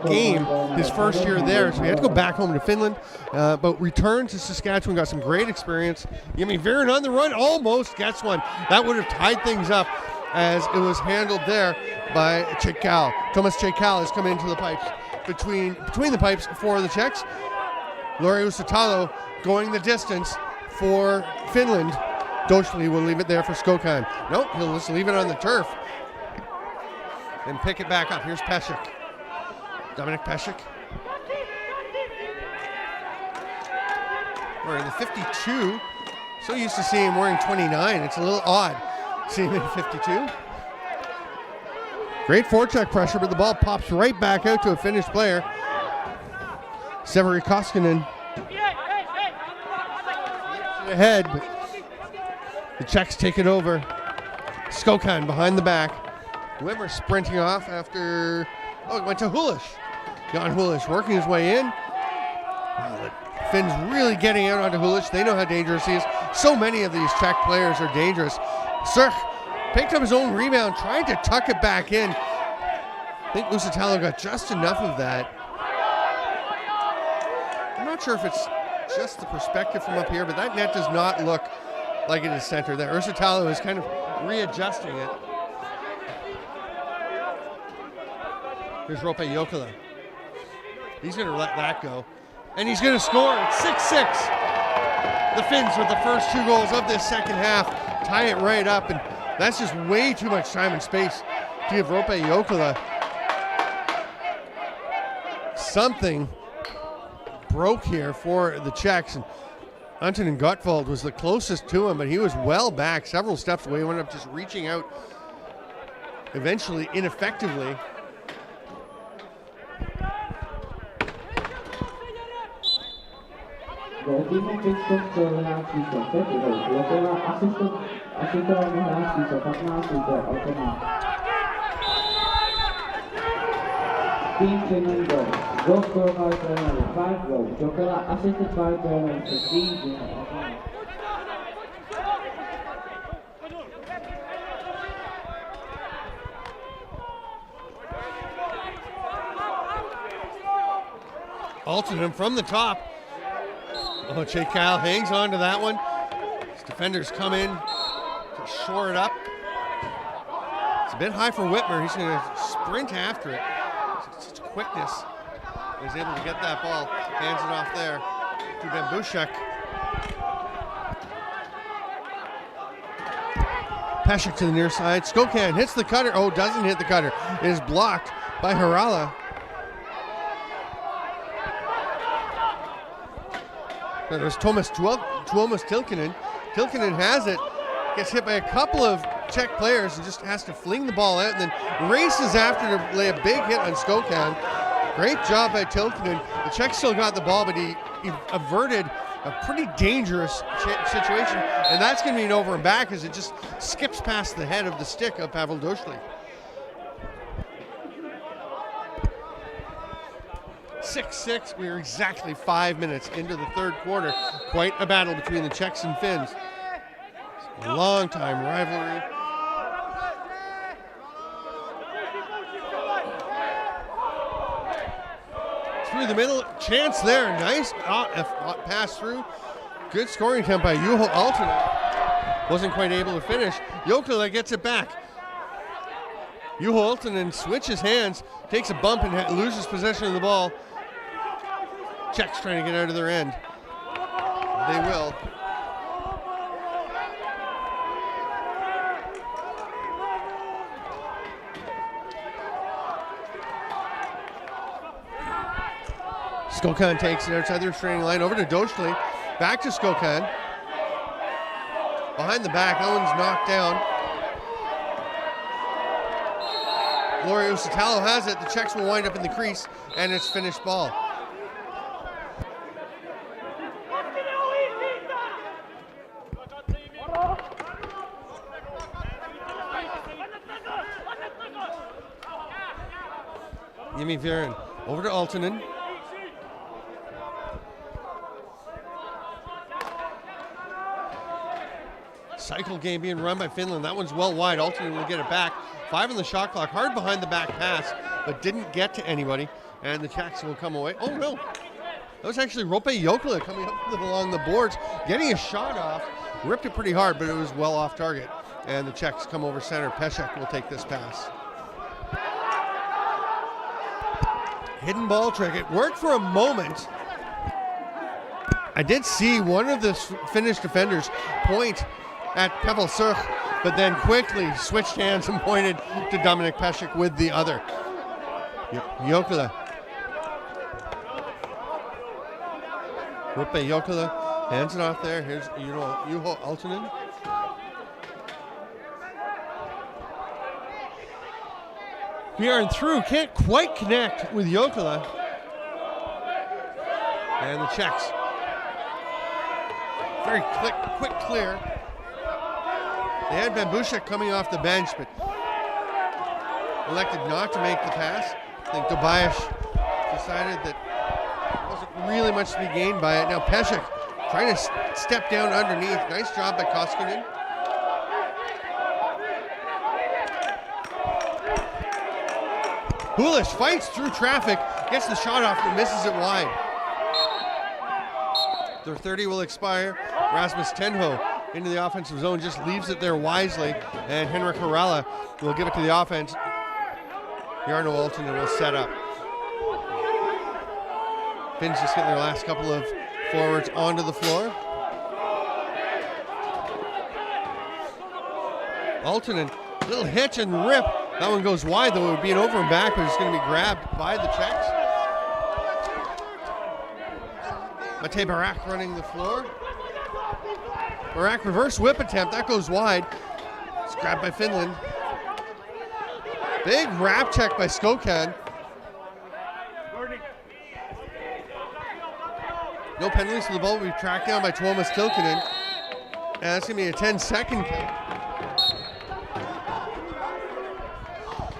game, his first year there. So he had to go back home to Finland, but returned to Saskatchewan, got some great experience. Jimmy Viren on the run, almost gets one. That would have tied things up as it was handled there by Cheikal. Thomas Cheikal has come into the pipes, between the pipes for the Czechs. Lauri Uusitalo going the distance for Finland. Doshli will leave it there for Skokan. Nope, he'll just leave it on the turf and pick it back up. Here's Pesek. Dominic Pesek. Wearing the 52. So used to seeing him wearing 29. It's a little odd seeing him in 52. Great forecheck pressure, but the ball pops right back out to a Finnish player. Severi Koskinen ahead, but the Czechs take it over. Skokan behind the back. Wimmer sprinting off after, it went to Hulish. Jan Hulish working his way in. The Finns really getting out onto Hulish. They know how dangerous he is. So many of these Czech players are dangerous. Sirk picked up his own rebound, trying to tuck it back in. I think Uusitalo got just enough of that. I'm not sure if it's just the perspective from up here, but that net does not look like it is centered there. Uusitalo is kind of readjusting it. Here's Roope Jokela. He's going to let that go. And he's going to score. It's 6-6. The Finns with the first two goals of this second half tie it right up, and that's just way too much time and space to give Roope Jokela. Something broke here for the Czechs, and Antonin Gottwald was the closest to him, but he was well back, several steps away. He ended up just reaching out, eventually ineffectively. Goalkeeper Pittsburgh hráč číslo 5, Jokela, asistovaný hráč číslo 15, automat. Team Finland goal. Goal scored by player with 5 goals. Jokela assisted by player 15, automat. Altonen from the top. Oh, Cheikal hangs on to that one. His defenders come in to shore it up. It's a bit high for Whitmer. He's going to sprint after it. Such quickness. He's able to get that ball. Hands it off there to Bambushek. Pesek to the near side. Skokan hits the cutter. Oh, doesn't hit the cutter. It is blocked by Harala. There's Tuomas Tilkkinen. Tilkkinen has it, gets hit by a couple of Czech players and just has to fling the ball out and then races after to lay a big hit on Skokan. Great job by Tilkkinen. The Czechs still got the ball, but he averted a pretty dangerous situation, and that's going to be an over and back as it just skips past the head of the stick of Pavel Doshli. 6-6. We are exactly 5 minutes into the third quarter. Quite a battle between the Czechs and Finns. Long time rivalry. Through the middle, chance there. Nice pass through. Good scoring attempt by Juho Aaltonen. Wasn't quite able to finish. Jokela gets it back. Juho Aaltonen switches hands, takes a bump and loses possession of the ball. Czechs trying to get out of their end. They will. Skokan takes it outside the restraining line over to Doshli. Back to Skokan. Behind the back, that one's knocked down. Lori Usitalo has it. The Czechs will wind up in the crease, and it's finished ball. Jimmy Viren over to Aaltonen. Cycle game being run by Finland. That one's well wide. Aaltonen will get it back. 5 on the shot clock. Hard behind the back pass, but didn't get to anybody. And the Czechs will come away. Oh no. That was actually Rope Jokela coming up along the boards, getting a shot off. Ripped it pretty hard, but it was well off target. And the Czechs come over center. Pesek will take this pass. Hidden ball trick. It worked for a moment. I did see one of the Finnish defenders point at Pavel Surk, but then quickly switched hands and pointed to Dominik Pesek with the other. Jokela. Rupe Jokela hands it off there. Here's Juho Aaltonen. Bjorn through, can't quite connect with Jokela. And the Czechs. Very quick clear. They had Bambushek coming off the bench, but elected not to make the pass. I think Tobias decided that there wasn't really much to be gained by it. Now Pesek trying to step down underneath. Nice job by Koskinen. Hulish fights through traffic, gets the shot off, but misses it wide. Their 30 will expire. Rasmus Tenho into the offensive zone, just leaves it there wisely, and Henrik Harala will give it to the offense. Jarno Aaltonen will set up. Finns just getting their last couple of forwards onto the floor. Aaltonen, little hitch and rip. That one goes wide, though. It would be an over and back, but it's going to be grabbed by the Czechs. Matej Barak running the floor. Barak reverse whip attempt. That goes wide. It's grabbed by Finland. Big wrap check by Skokan. No penalties for the ball. We've tracked down by Tuomas Tilkinen. And that's going to be a 10-second count.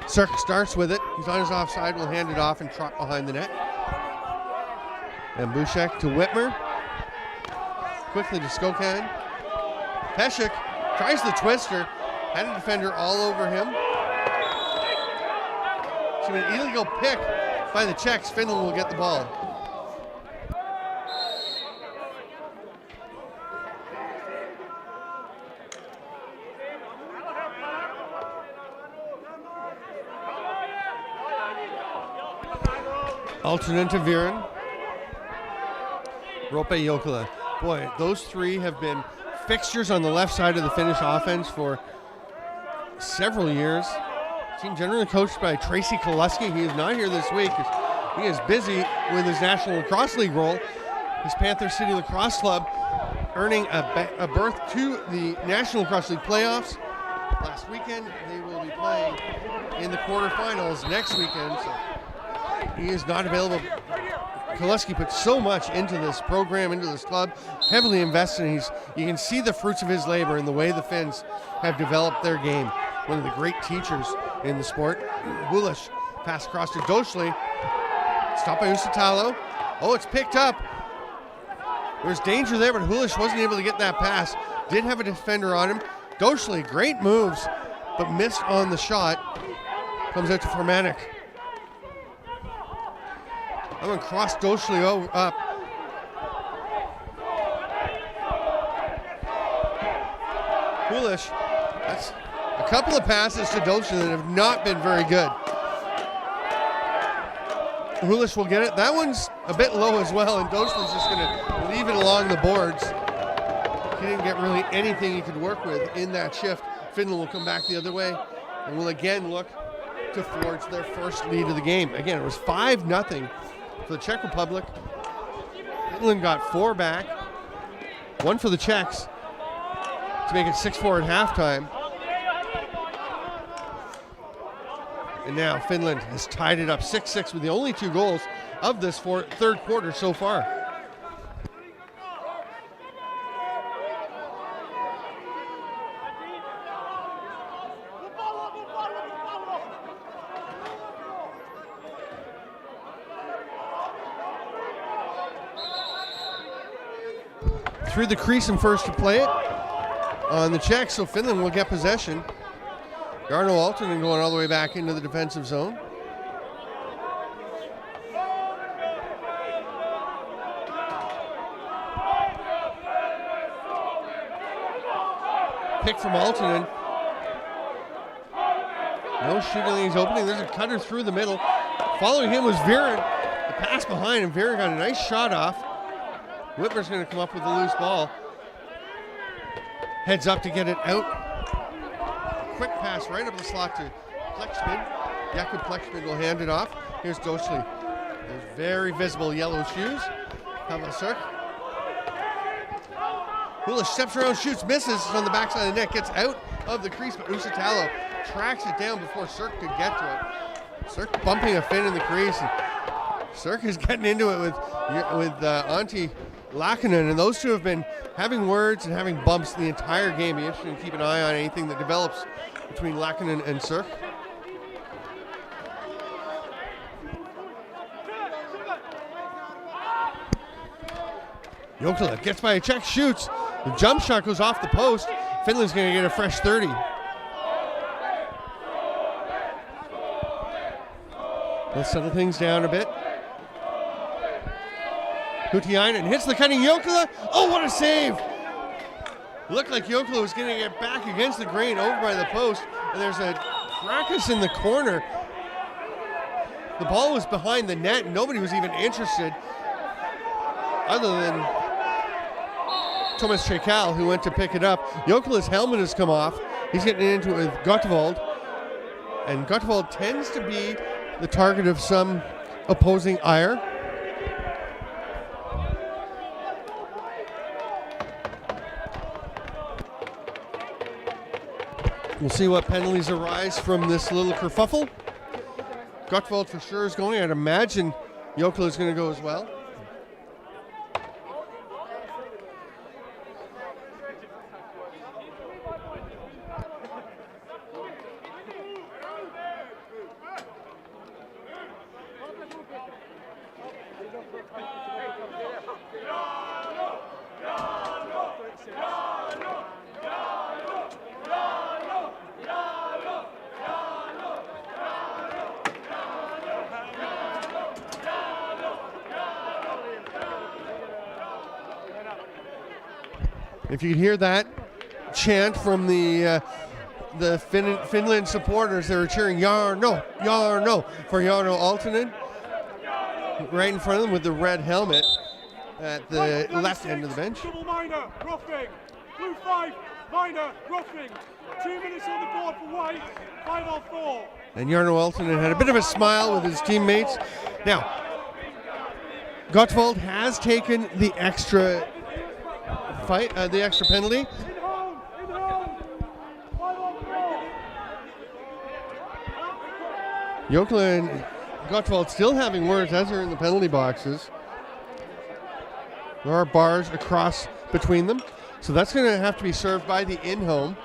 Cirk starts with it. He's on his offside. Will hand it off and trot behind the net. And Bushek to Whitmer. Quickly to Skokan. Pesek tries the twister. Had a defender all over him. So an illegal pick by the Czechs. Finland will get the ball. Aaltonen to Viren. Rope Jokela. Boy, those three have been fixtures on the left side of the Finnish offense for several years. Team generally coached by Tracy Koluski. He is not here this week. He is busy with his National Lacrosse League role. His Panther City Lacrosse Club earning a berth to the National Lacrosse League playoffs. Last weekend, they will be playing in the quarterfinals next weekend. So he is not available. Koluski put so much into this program, into this club, heavily invested, and you can see the fruits of his labor in the way the Finns have developed their game. One of the great teachers in the sport. Hulish pass across to Doshli. Stopped by Usitalo. Oh, it's picked up. There's danger there, but Hulish wasn't able to get that pass. Did have a defender on him. Doshli, great moves, but missed on the shot. Comes out to Formanek. I'm going to cross Doshli up. Hulish. That's a couple of passes to Doshli that have not been very good. Hulish will get it. That one's a bit low as well, and Doshli's just going to leave it along the boards. He didn't get really anything he could work with in that shift. Finland will come back the other way and will again look to forge their first lead of the game. Again, it was 5-0 for the Czech Republic. Finland got 4 back, 1 for the Czechs to make it 6-4 at halftime. And now Finland has tied it up 6-6 with the only 2 goals of this third quarter so far. Through the crease and first to play it on the Czechs, so Finland will get possession. Jarno Aaltonen going all the way back into the defensive zone. Pick from Aaltonen. No shooting he's opening. There's a cutter through the middle. Following him was Viren. The pass behind, and Viren got a nice shot off. Whitmer's going to come up with a loose ball. Heads up to get it out. Quick pass right up the slot to Plexman. Jakub Plexman will hand it off. Here's Doshli. There's very visible yellow shoes. Havasuk. Hulish steps around, shoots, misses on the backside of the net, gets out of the crease, but Usitalo tracks it down before Sirk could get to it. Sirk bumping a Finn in the crease. Sirk is getting into it with Antti Laakkonen, and those two have been having words and having bumps the entire game. Be interesting to keep an eye on anything that develops between Laakkonen and Sirk. Jokela gets by a check, shoots. The jump shot goes off the post. Finland's going to get a fresh 30. Let's settle things down a bit. Hutiainen hits the cutting Jokela. Oh, what a save! Looked like Jokela was going to get back against the grain over by the post, and there's a fracas in the corner. The ball was behind the net, and nobody was even interested other than Thomas Chekal, who went to pick it up. Jokela's helmet has come off. He's getting into it with Gottwald, and Gottwald tends to be the target of some opposing ire. We'll see what penalties arise from this little kerfuffle. Gottwald for sure is going. I'd imagine Jokela is going to go as well. If you could hear that chant from the Finland supporters, they were cheering Jarno, Jarno for Jarno Aaltonen. Right in front of them with the red helmet at the left end of the bench. Double minor, roughing. Blue 5, minor, roughing. 2 minutes on the board for white, 5-4. And Jarno Aaltonen had a bit of a smile with his teammates. Now, Gottwald has taken the extra the extra penalty. In home, 5-4. Jokela and Gottwald still having words as they're in the penalty boxes. There are bars across between them, so that's going to have to be served by the in-home.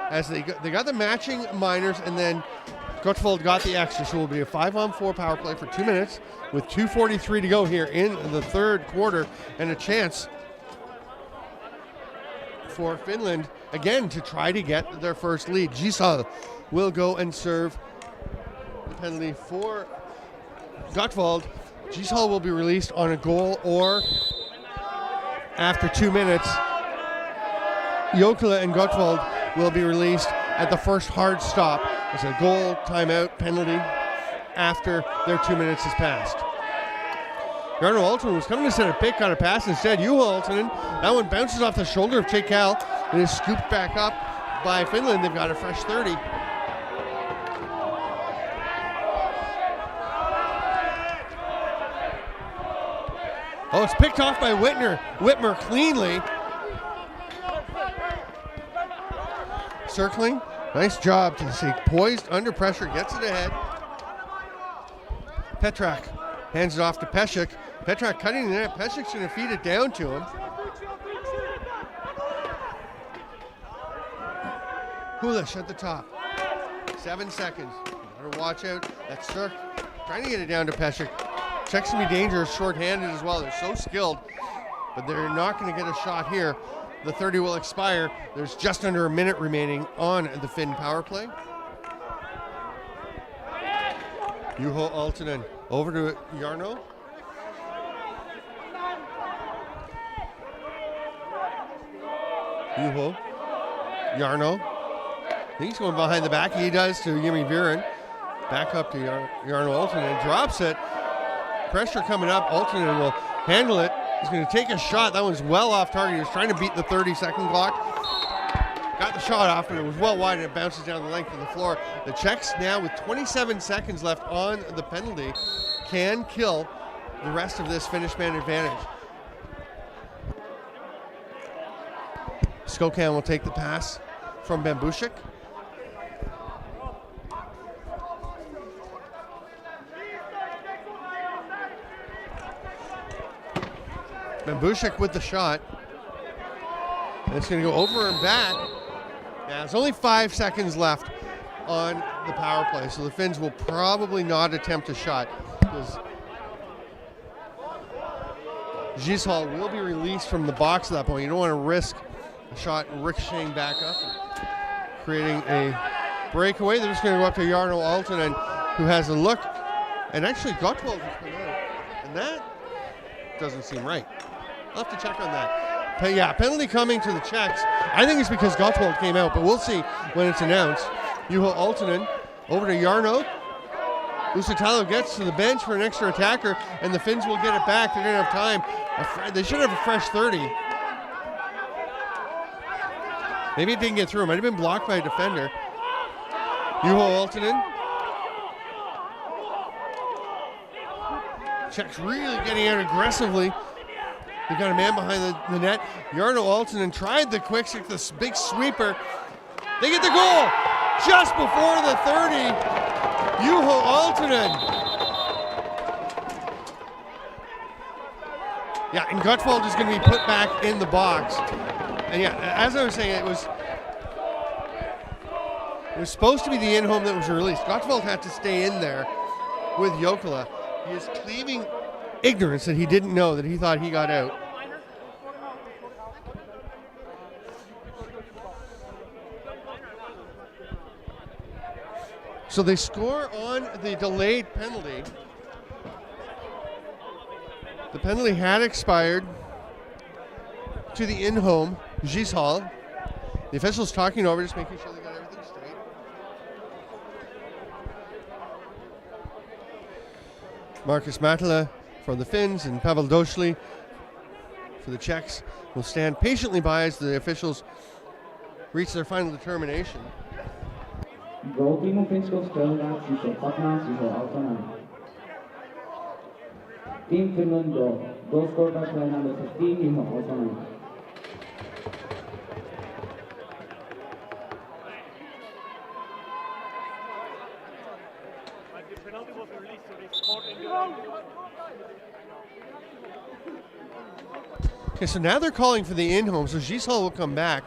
As they got the matching minors, and then Gutvold got the extra, so it will be a 5-on-4 power play for 2 minutes with 2:43 to go here in the third quarter, and a chance for Finland again to try to get their first lead. Gisal will go and serve the penalty for Gutvold. Gisal will be released on a goal or after 2 minutes. Jokela and Gutvold will be released at the first hard stop. It's a goal, timeout, penalty after their 2 minutes has passed. Jarno Aaltonen was coming to set a pick on a pass instead. Juho Aaltonen, that one bounces off the shoulder of Cheikal and is scooped back up by Finland. They've got a fresh 30. Oh, it's picked off by Whitmer cleanly. Circling. Nice job to stay poised under pressure. Gets it ahead. Petrak hands it off to Pesek. Petrak cutting the net. Pesek's going to feed it down to him. Hulish at the top. 7 seconds. Gotta watch out. That's Cirk trying to get it down to Pesek. Czechs can be dangerous short-handed as well. They're so skilled, but they're not going to get a shot here. The 30 will expire. There's just under a minute remaining on the Finn power play. Juho Aaltonen over to Jarno. Juho. Jarno. I think he's going behind the back. He does to Jimmy Viren. Back up to Jarno Aaltonen. Drops it. Pressure coming up. Aaltonen will handle it. He's going to take a shot. That one's well off target. He was trying to beat the 30-second clock. Got the shot off, but it was well wide and it bounces down the length of the floor. The Czechs now with 27 seconds left on the penalty can kill the rest of this Finnish man advantage. Skokan will take the pass from Bambushik. Bambushik with the shot. And it's going to go over and back. Now, there's only 5 seconds left on the power play, so the Finns will probably not attempt a shot because Gisal will be released from the box at that point. You don't want to risk a shot ricocheting back up and creating a breakaway. They're just going to go up to Jarno Aaltonen, who has a look, and actually Gutvold has come out, and that doesn't seem right. I'll have to check on that. But yeah, penalty coming to the Czechs. I think it's because Gutvold came out, but we'll see when it's announced. Juho Aaltonen over to Jarno. Usitalo gets to the bench for an extra attacker, and the Finns will get it back. They're going to have time. They should have a fresh 30. Maybe it didn't get through. It might have been blocked by a defender. Juho Aaltonen. Czechs really getting out aggressively. They've got a man behind the net. Jarno Aaltonen tried the quick stick, this big sweeper. They get the goal just before the 30. Juho Aaltonen. Yeah, and Gutvold is going to be put back in the box. And yeah, as I was saying, it was supposed to be the in-home that was released. Gutvold had to stay in there with Jokela. He is claiming ignorance that he didn't know that he thought he got out. So they score on the delayed penalty. The penalty had expired to the in-home, Gisal. The officials talking over, just making sure they got everything straight. Markus Matala for the Finns and Pavel Doshli for the Czechs will stand patiently by as the officials reach their final determination. Gól týmu Finsko střelil číslo 15 Juho Aaltonen. Tým Finland goal scored by player number 15 Juho Aaltonen. Okay, so now they're calling for the in-home, so Gisal will come back.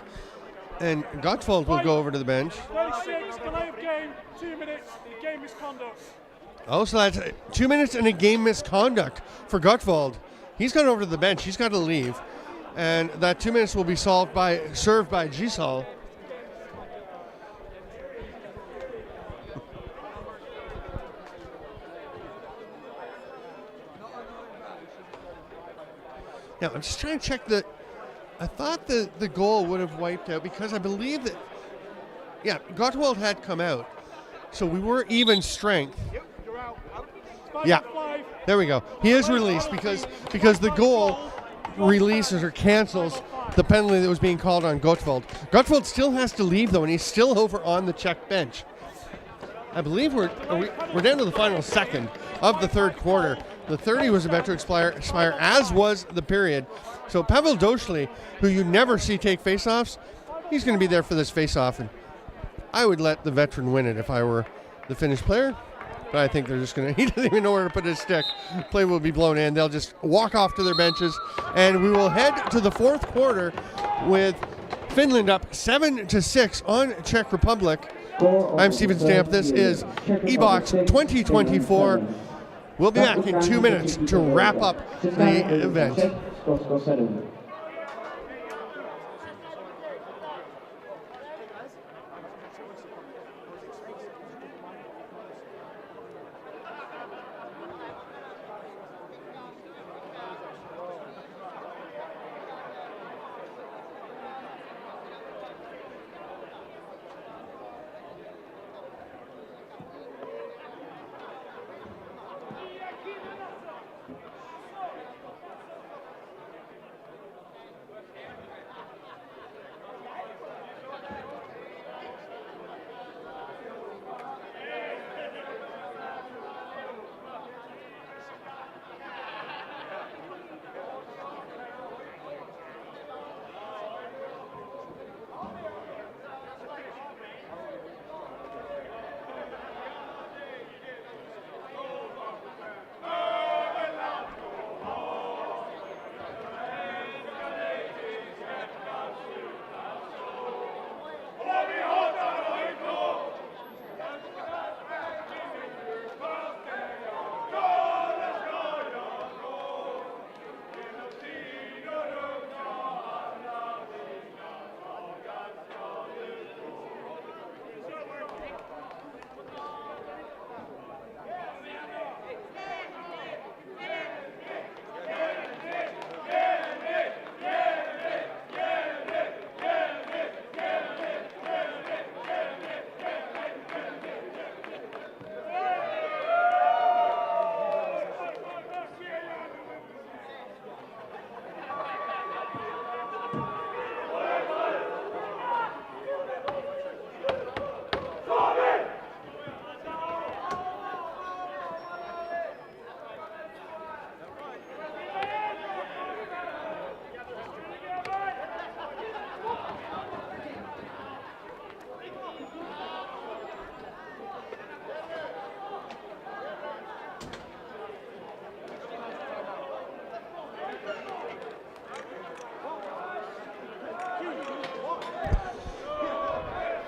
And Gottwald will go over to the bench. 36, delay of game, 2 minutes, game misconduct. Oh, so that's 2 minutes and a game misconduct for Gottwald. He's gone over to the bench. He's got to leave. And that 2 minutes will be served by Gisal. Now, I'm just trying to check the... I thought the goal would have wiped out because I believe that... Yeah, Gottwald had come out. So we were even strength. Yeah, there we go. He is released because the goal releases or cancels the penalty that was being called on Gottwald. Gottwald still has to leave, though, and he's still over on the Czech bench. I believe we're down to the final second of the third quarter. The 30 was about to expire, as was the period. So Pavel Doshli, who you never see take faceoffs, he's going to be there for this faceoff, and I would let the veteran win it if I were the Finnish player. But I think they're just going to... He doesn't even know where to put his stick. Play will be blown in. They'll just walk off to their benches. And we will head to the fourth quarter with Finland up 7-6 on Czech Republic. I'm Steven Stamp. This is E-Box 2024. We'll be back in 2 minutes to wrap up the event.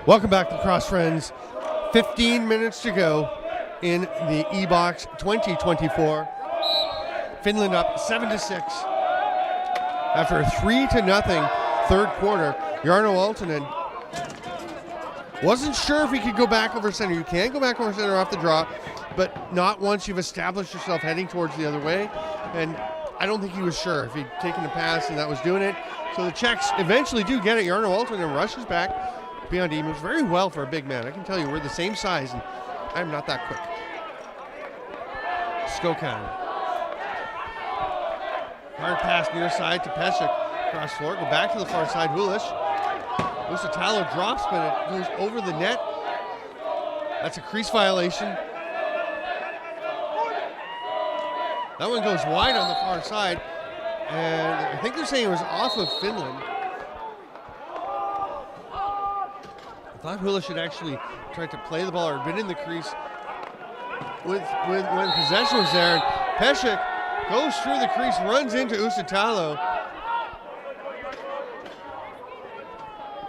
Welcome back to Cross Friends. 15 minutes to go in the E-Box 2024. Finland up 7-6 after a 3-0 third quarter. Jarno Aaltonen wasn't sure if he could go back over center. You can go back over center off the draw, but not once you've established yourself heading towards the other way. And I don't think he was sure if he'd taken a pass and that was doing it. So the Czechs eventually do get it. Jarno Aaltonen rushes back. Beyond he moves very well for a big man. I can tell you we're the same size and I'm not that quick. Skokan. Hard pass near side to Pesek. Cross floor. Go back to the far side. Hulish. Usitalo drops, but it goes over the net. That's a crease violation. That one goes wide on the far side. And I think they're saying it was off of Finland. I thought Hulish had actually tried to play the ball or been in the crease when possession was there. And Pesek goes through the crease, runs into Usitalo.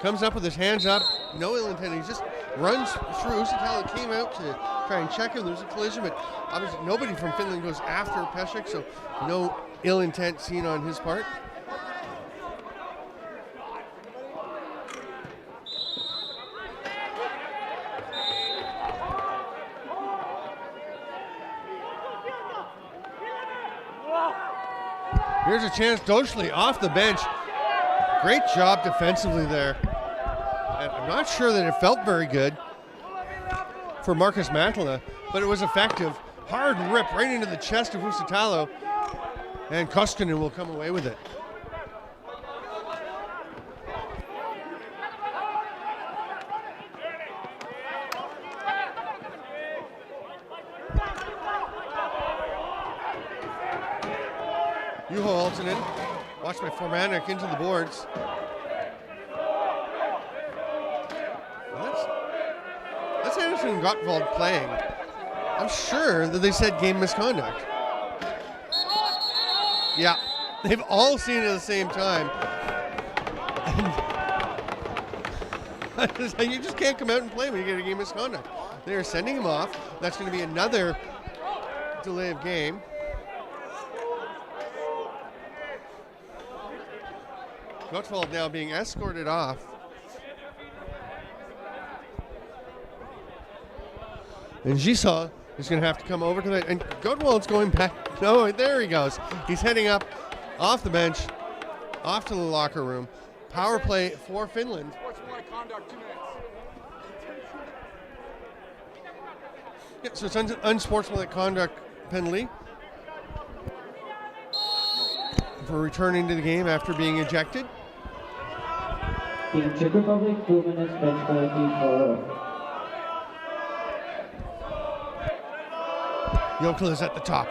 comes up with his hands up, no ill intent. He just runs through. Uusitalo came out to try and check him. There's a collision, but obviously nobody from Finland goes after Pesek, so no ill intent seen on his part. Here's a chance, Doshli off the bench. Great job defensively there. And I'm not sure that it felt very good for Markus Mäkelä, but it was effective. Hard rip right into the chest of Uusitalo, and Koskinen will come away with it. Juho Aaltonen, watched by Formanek into the boards. That's Anderson and Gottwald playing. I'm sure that they said game misconduct. Yeah, they've all seen it at the same time. You just can't come out and play when you get a game misconduct. They are sending him off. That's going to be another delay of game. Gottwald now being escorted off. And Gisol is going to have to come over to that. And Gottwald's going back. No, there he goes. He's heading up off the bench, off to the locker room. Power play for Finland. Conduct, 2 minutes. Yeah, so it's unsportsmanlike conduct penalty for returning to the game after being ejected. Team Czech Republic, 2 minutes bench penalty for Jokela is at the top.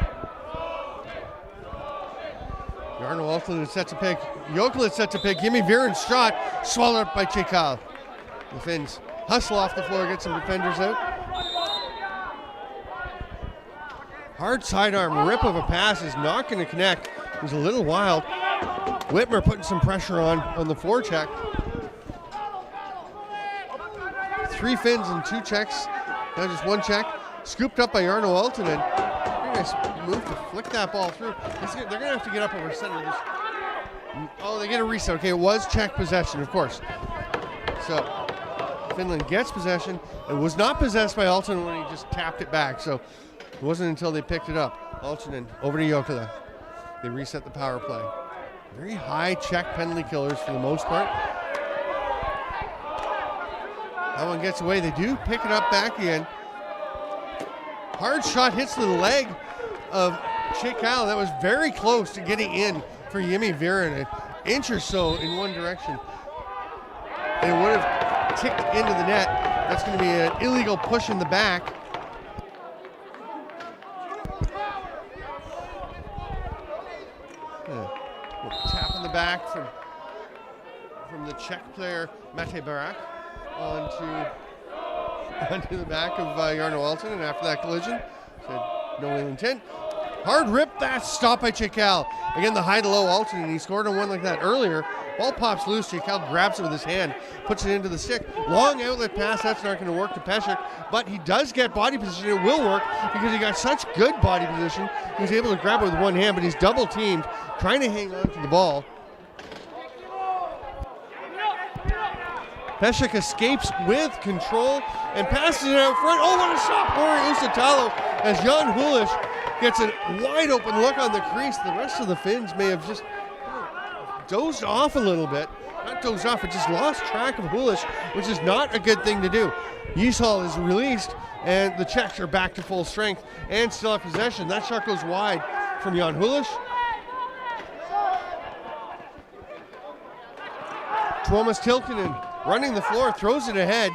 Jarno Aaltonen sets a pick. Jokela sets a pick. Jimmy Viren's shot swallowed up by Chekal. The Finns hustle off the floor, get some defenders out. Hard sidearm rip of a pass is not going to connect. It was a little wild. Whitmer putting some pressure on the forecheck. 3 Finns and 2 Czechs. Now just 1 Czech. Scooped up by Jarno Aaltonen. Very nice move to flick that ball through. They're going to have to get up over center. Oh, they get a reset. Okay, it was Czech possession, of course. So Finland gets possession. It was not possessed by Aaltonen when he just tapped it back. So it wasn't until they picked it up. Aaltonen over to Jokela. They reset the power play. Very high Czech penalty killers for the most part. That one gets away. They do pick it up back again. Hard shot hits the leg of Chekal. That was very close to getting in for Jimmy Viren. An inch or so in one direction. And it would have ticked into the net. That's going to be an illegal push in the back. Tap in the back from the Czech player Mate Barak onto the back of Jarno Aaltonen, and after that collision, said no ill intent. Hard rip, that's stopped by Chekal. Again, the high to low Aaltonen, he scored on one like that earlier. Ball pops loose, Chekal grabs it with his hand, puts it into the stick. Long outlet pass, that's not going to work to Pesek, but he does get body position. It will work because he got such good body position. He was able to grab it with one hand, but he's double teamed, trying to hang on to the ball. Pesek escapes with control and passes it out front. Oh, what a shot! Ori Uusitalo as Jan Hulish gets a wide open look on the crease. The rest of the Finns may have just dozed off a little bit. Not dozed off, but just lost track of Hulish, which is not a good thing to do. Ysal is released, and the Czechs are back to full strength and still have possession. That shot goes wide from Jan Hulish. Tuomas Tilkinen running the floor, throws it ahead.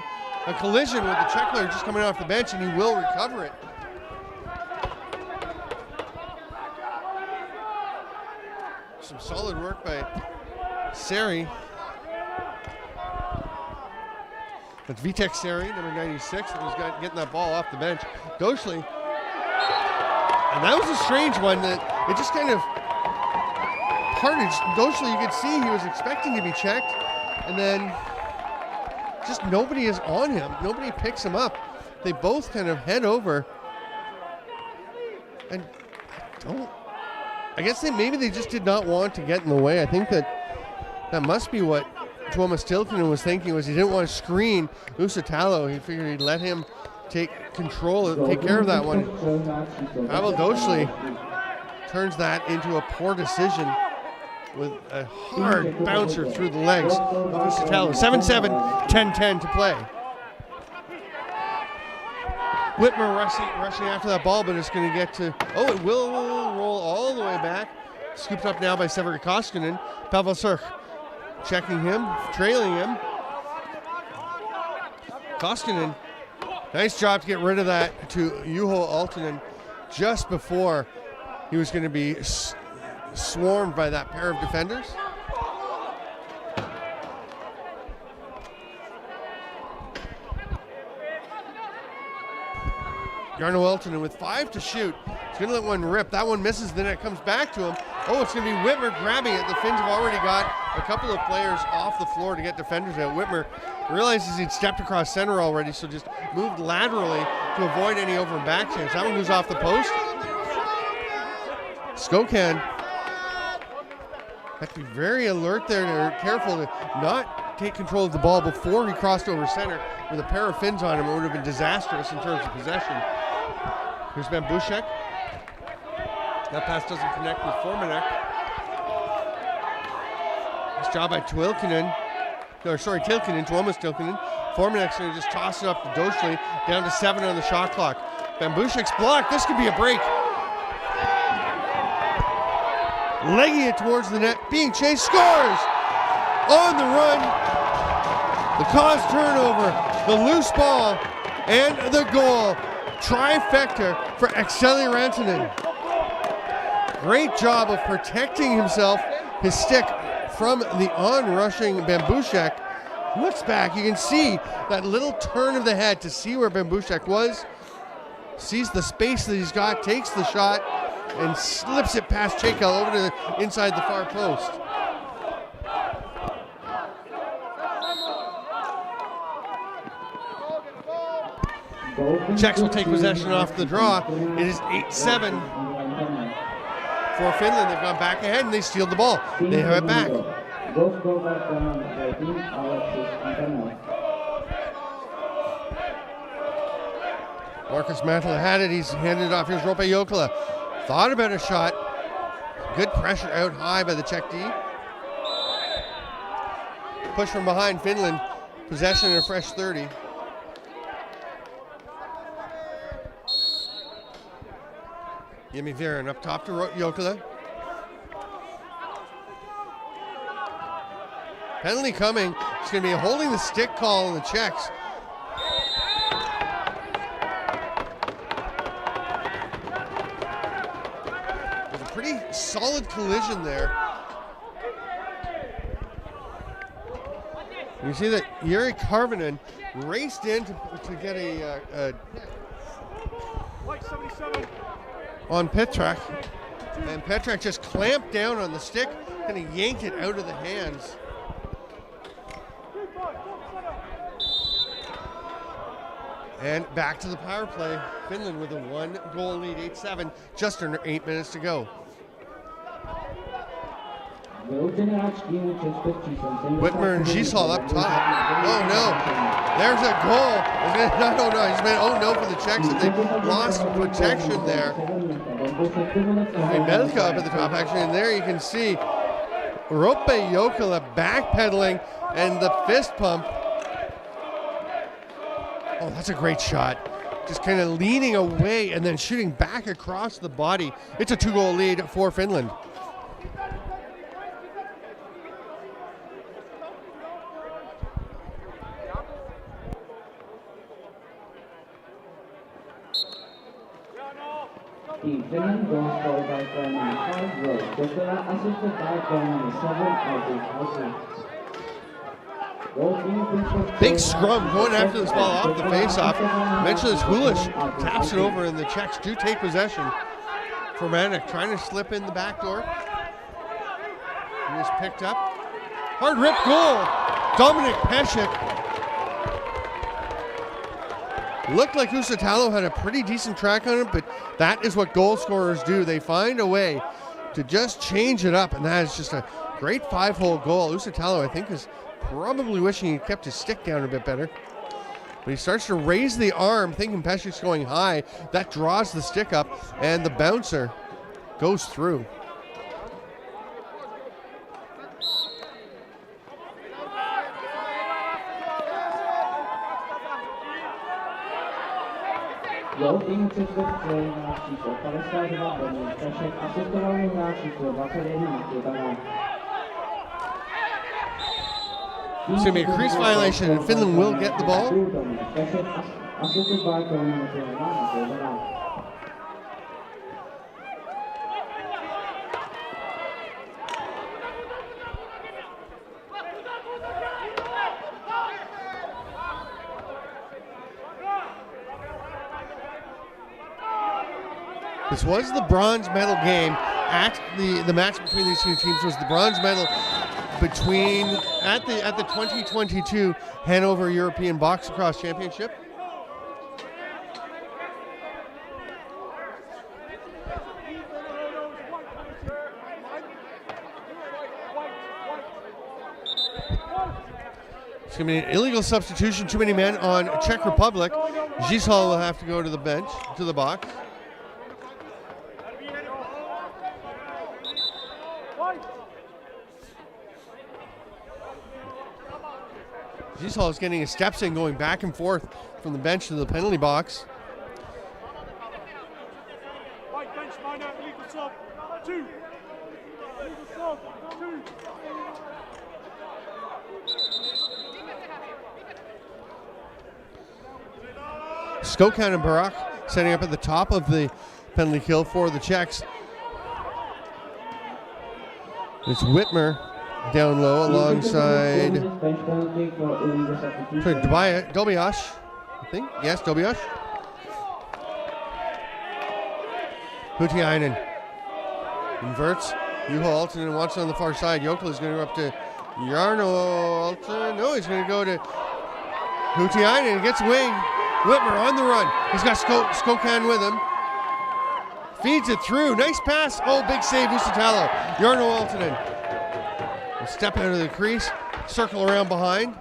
A collision with the Czech player just coming off the bench, and he will recover it. Some solid work by Seri. That's Vitek Seri, number 96, that was getting that ball off the bench. Doshli. And that was a strange one that it just kind of parted. Doshli, you could see he was expecting to be checked, and then just nobody is on him. Nobody picks him up. They both kind of head over. And I guess maybe they just did not want to get in the way. I think that must be what Tuomas Tilkinen was thinking, was he didn't want to screen Usitalo. He figured he'd let him take control, take care of that one. Pavel Doshli turns that into a poor decision with a hard bouncer through the legs of Usitalo. 7-7, 10-10 to play. Whitmer rushing after that ball, but it's going to get to, it will roll all the way back. Scooped up now by Severi Koskinen. Pavel Surk checking him, trailing him. Koskinen, nice job to get rid of that to Juho Aaltonen just before he was going to be swarmed by that pair of defenders. Jarno Aaltonen with 5 to shoot. He's going to let one rip. That one misses, then it comes back to him. It's going to be Whitmer grabbing it. The Finns have already got a couple of players off the floor to get defenders out. Whitmer realizes he'd stepped across center already, so just moved laterally to avoid any over and back chance. That one goes off the post. Skokan had to be very alert there, and careful to not take control of the ball before he crossed over center. With a pair of Finns on him, it would have been disastrous in terms of possession. Here's Bambushek. That pass doesn't connect with Formanek. Nice job by Tilkinen, Tuomas Tilkinen. Formanek's going to just toss it up to Doshli, down to 7 on the shot clock. Bambushek's blocked. This could be a break. Legging it towards the net, being chased, scores! On the run, the caused turnover, the loose ball, and the goal. Trifecta for Akseli Rantanen. Great job of protecting himself, his stick, from the on-rushing Bambushek. Looks back, you can see that little turn of the head to see where Bambushek was. Sees the space that he's got, takes the shot, and slips it past Chekel over to the inside the far post. Czechs will take possession off the draw. It is 8-7 for Finland. They've gone back ahead and they steal the ball. They have it back. Markus Mäntylä had it. He's handed it off. Here's Roope Jokela. Thought about a shot. Good pressure out high by the Czech D. Push from behind Finland. Possession and a fresh 30. Jimmy Viren up top to Jokela. Penalty coming. It's going to be a holding the stick call on the Czechs. There's a pretty solid collision there. You see that Jiri Karvinen raced in to get a on Petrak, and Petrak just clamped down on the stick, kind of yanked it out of the hands. And back to the power play. Finland with a 1-goal lead, 8-7, just under 8 minutes to go. Whitmer and Gisal up top. Oh no, there's a goal. No, he's made for the Czechs, and they lost protection there. Melka up at the top, actually, and there you can see Roope Jokela backpedaling and the fist pump. Oh, that's a great shot. Just kind of leaning away and then shooting back across the body. It's a 2-goal lead for Finland. The Finland goal scored by player number 5, Roope Jokela, assisted by player number 7, Albert Hauser. Big scrum going after this ball off the faceoff. Mentioned Hulish taps it over, and the Czechs do take possession. Formanek trying to slip in the back door. He was picked up. Hard rip goal. Dominik Pesek Looked like Usitalo had a pretty decent track on it, but that is what goal scorers do. They find a way to just change it up, and that is just a great 5-hole goal. Usitalo, I think, is probably wishing he kept his stick down a bit better. But he starts to raise the arm, thinking Peshik's going high. That draws the stick up, and the bouncer goes through. Jo, tým přeskokuje na číslo 52 Dominik Pešek, asistovaný na číslo 21 Matěj Barák. It's going to be a crease violation, and Finland will get the ball. Dominik Pešek, assisted by Dominik Barák. This was the bronze medal game. At the match between these two teams was the bronze medal between at the 2022 Hanover European Box Lacrosse Championship. It's going to be an illegal substitution. Too many men on Czech Republic. Gisal will have to go to the bench, to the box. Gisal is getting his steps in, going back and forth from the bench to the penalty box. Right bench minor, illegal sub. 2. Illegal sub. 2. Skokan and Barak setting up at the top of the penalty kill for the Czechs. It's Whitmer down low alongside Dobiash, I think. Yes, Dobiash. Hutiainen inverts. Juho Aaltonen wants it on the far side. Jokela is going to go up to Jarno Aaltonen. No, he's going to go to Hutiainen and gets away. Whitmer on the run. He's got Skokan with him. Feeds it through. Nice pass. Oh, big save, Usitalo. Jarno Aaltonen. Step out of the crease, circle around behind.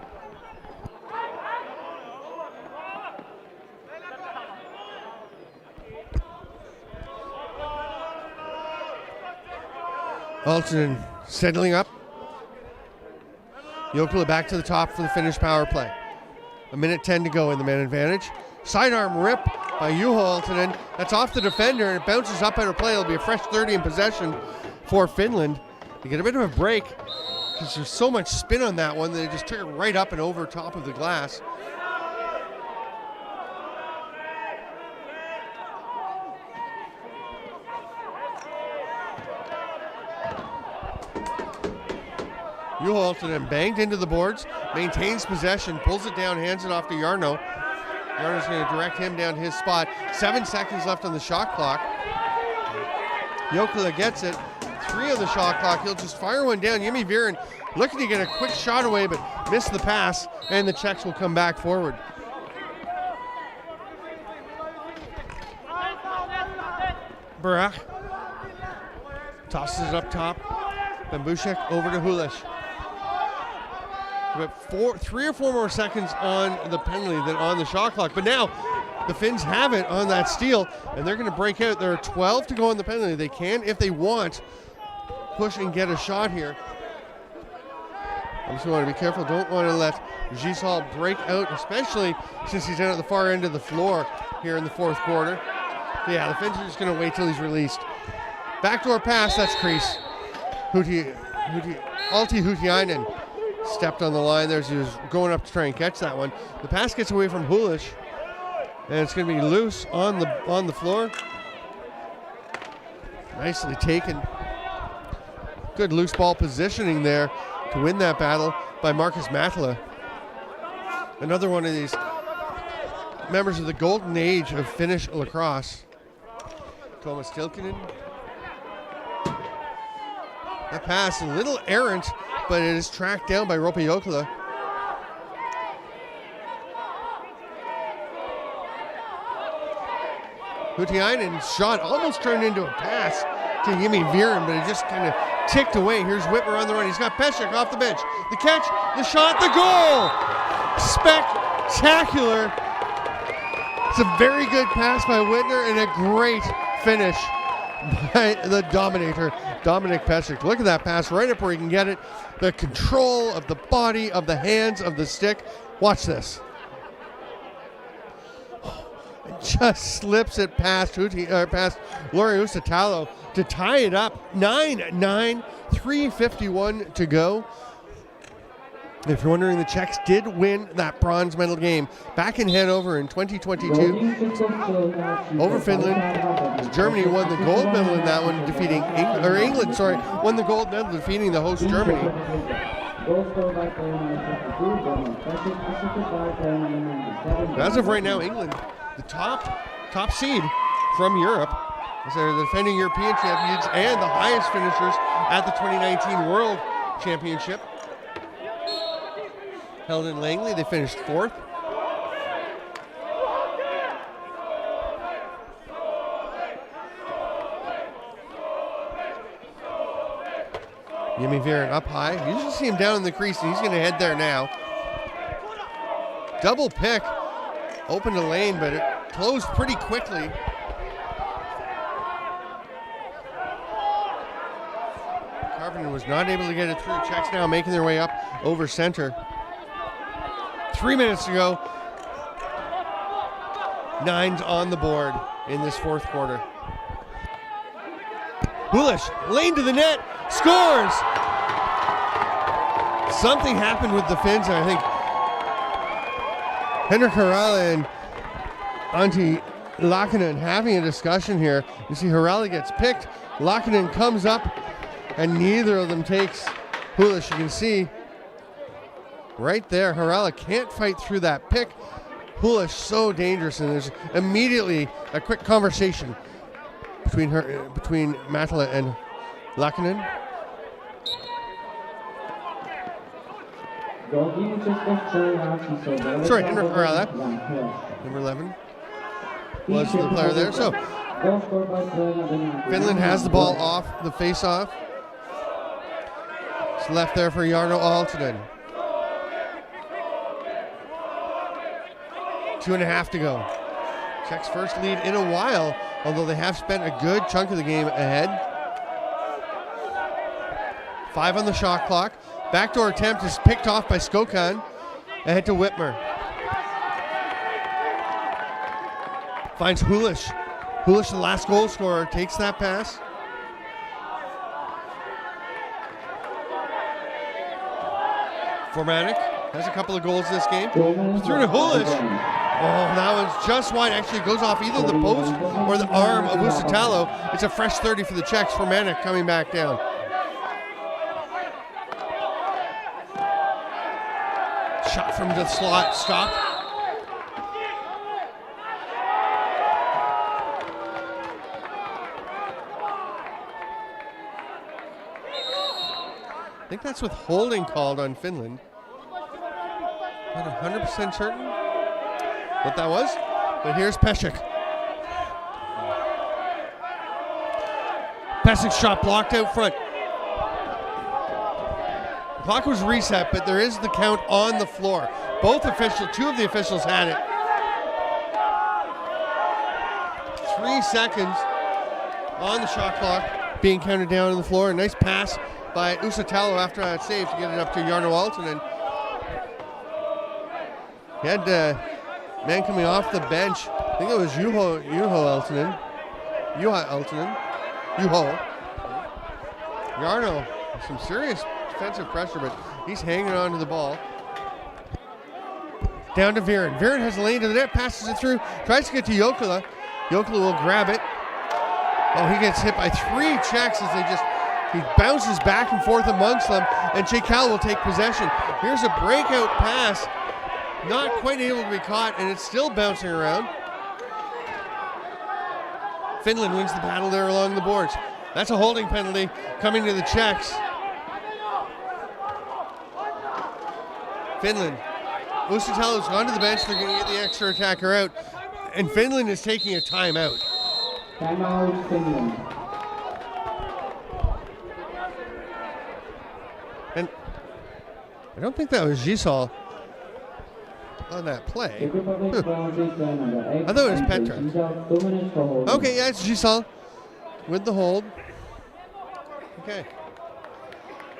Aaltonen settling up. Jokela back to the top for the Finnish power play. 1:10 to go in the man advantage. Sidearm rip by Juho Aaltonen. That's off the defender and it bounces up out of play. It'll be a fresh 30 in possession for Finland. They get a bit of a break because there's so much spin on that one. They just took it right up and over top of the glass. Juho Aaltonen banged into the boards, maintains possession, pulls it down, hands it off to Jarno. Jarno's going to direct him down to his spot. 7 seconds left on the shot clock. Jokela gets it. 3 on the shot clock. He'll just fire one down. Jimmy Viren looking to get a quick shot away, but missed the pass, and the Czechs will come back forward. Barak tosses it up top. Bambushek over to Hulish. About 3 or 4 more seconds on the penalty than on the shot clock. But now the Finns have it on that steal, and they're going to break out. There are 12 to go on the penalty. They can, if they want, push and get a shot here. I just want to be careful. Don't want to let Gisal break out, especially since he's down at the far end of the floor here in the fourth quarter. So yeah, the Finns are just going to wait till he's released. Backdoor pass, that's crease. Alti Hutiainen stepped on the line there as he was going up to try and catch that one. The pass gets away from Hulish, and it's going to be loose on the floor. Nicely taken. Good loose ball positioning there to win that battle by Markus Matala. Another one of these members of the golden age of Finnish lacrosse. Thomas Tilkinen. That pass a little errant, but it is tracked down by Roope Jokela. Hutiainen's shot almost turned into a pass to Yemi Viren, but it just kind of ticked away. Here's Whitmer on the run. He's got Pesek off the bench. The catch, the shot, the goal! Spectacular. It's a very good pass by Whitmer and a great finish by the Dominator, Dominik Pesek. Look at that pass right up where he can get it. The control of the body, of the hands, of the stick. Watch this. Just slips it past Laurie Usitalo to tie it up. 9-9, 3:51 to go. If you're wondering, the Czechs did win that bronze medal game back in Hanover in 2022 over Finland. Germany won the gold medal in that one, defeating England won the gold medal, defeating the host Germany. As of right now, England, the top seed from Europe, as they're the defending European champions and the highest finishers at the 2019 World Championship. Held in Langley, they finished 4th. Yemi Viren up high. You usually see him down in the crease, and he's going to head there now. Double pick. Opened a lane, but it closed pretty quickly. Carpenter was not able to get it through. Czechs now making their way up over center. 3 minutes to go. 9's on the board in this fourth quarter. Hulish, lane to the net, scores! Something happened with the Finns, and I think Henrik Harala and Antti Laakkonen having a discussion here. You see Harala gets picked, Laakkonen comes up, and neither of them takes Hulish. You can see right there, Harala can't fight through that pick. Hulish so dangerous, and there's immediately a quick conversation between Matala and Laakkonen. Sorry, Henrik Harala, number 11, was the player there. So Finland has the ball off the face-off. It's left there for Jarno Aaltonen. 2.5 to go. Czechs' first lead in a while, although they have spent a good chunk of the game ahead. 5 on the shot clock. Backdoor attempt is picked off by Skokan. Ahead to Whitmer. Finds Hulish. Hulish, the last goal scorer, takes that pass. Formanek has a couple of goals this game. Through to Hulish. Oh, that one's just wide. Actually, it goes off either the post or the arm of Usitalo. It's a fresh 30 for the Czechs. Formanek coming back down. Shot from the slot, stopped. I think that's with holding called on Finland. Not 100% certain what that was, but here's Pesek. Pesek's shot blocked out front. The clock was reset, but there is the count on the floor. Two of the officials had it. 3 seconds on the shot clock being counted down on the floor. A nice pass by Usitalo after that save to get it up to Jarno Aaltonen. He had a man coming off the bench. I think it was Juho Aaltonen. Jarno, some serious defensive pressure, but he's hanging on to the ball. Down to Viren. Viren has a lane to the net, passes it through, tries to get to Jokela. Jokela will grab it. Oh, he gets hit by 3 Czechs as he bounces back and forth amongst them, and Cheikal will take possession. Here's a breakout pass. Not quite able to be caught, and it's still bouncing around. Finland wins the battle there along the boards. That's a holding penalty coming to the Czechs. Finland. Usitalo's gone to the bench. They're going to get the extra attacker out. And Finland is taking a timeout. Timeout Finland. And I don't think that was Gisal on that play. Czech Republic boundaries by number 8. I thought it was and Petra. Giselle, 2 minutes for holding. Okay, yeah, it's Gisal with the hold. Okay.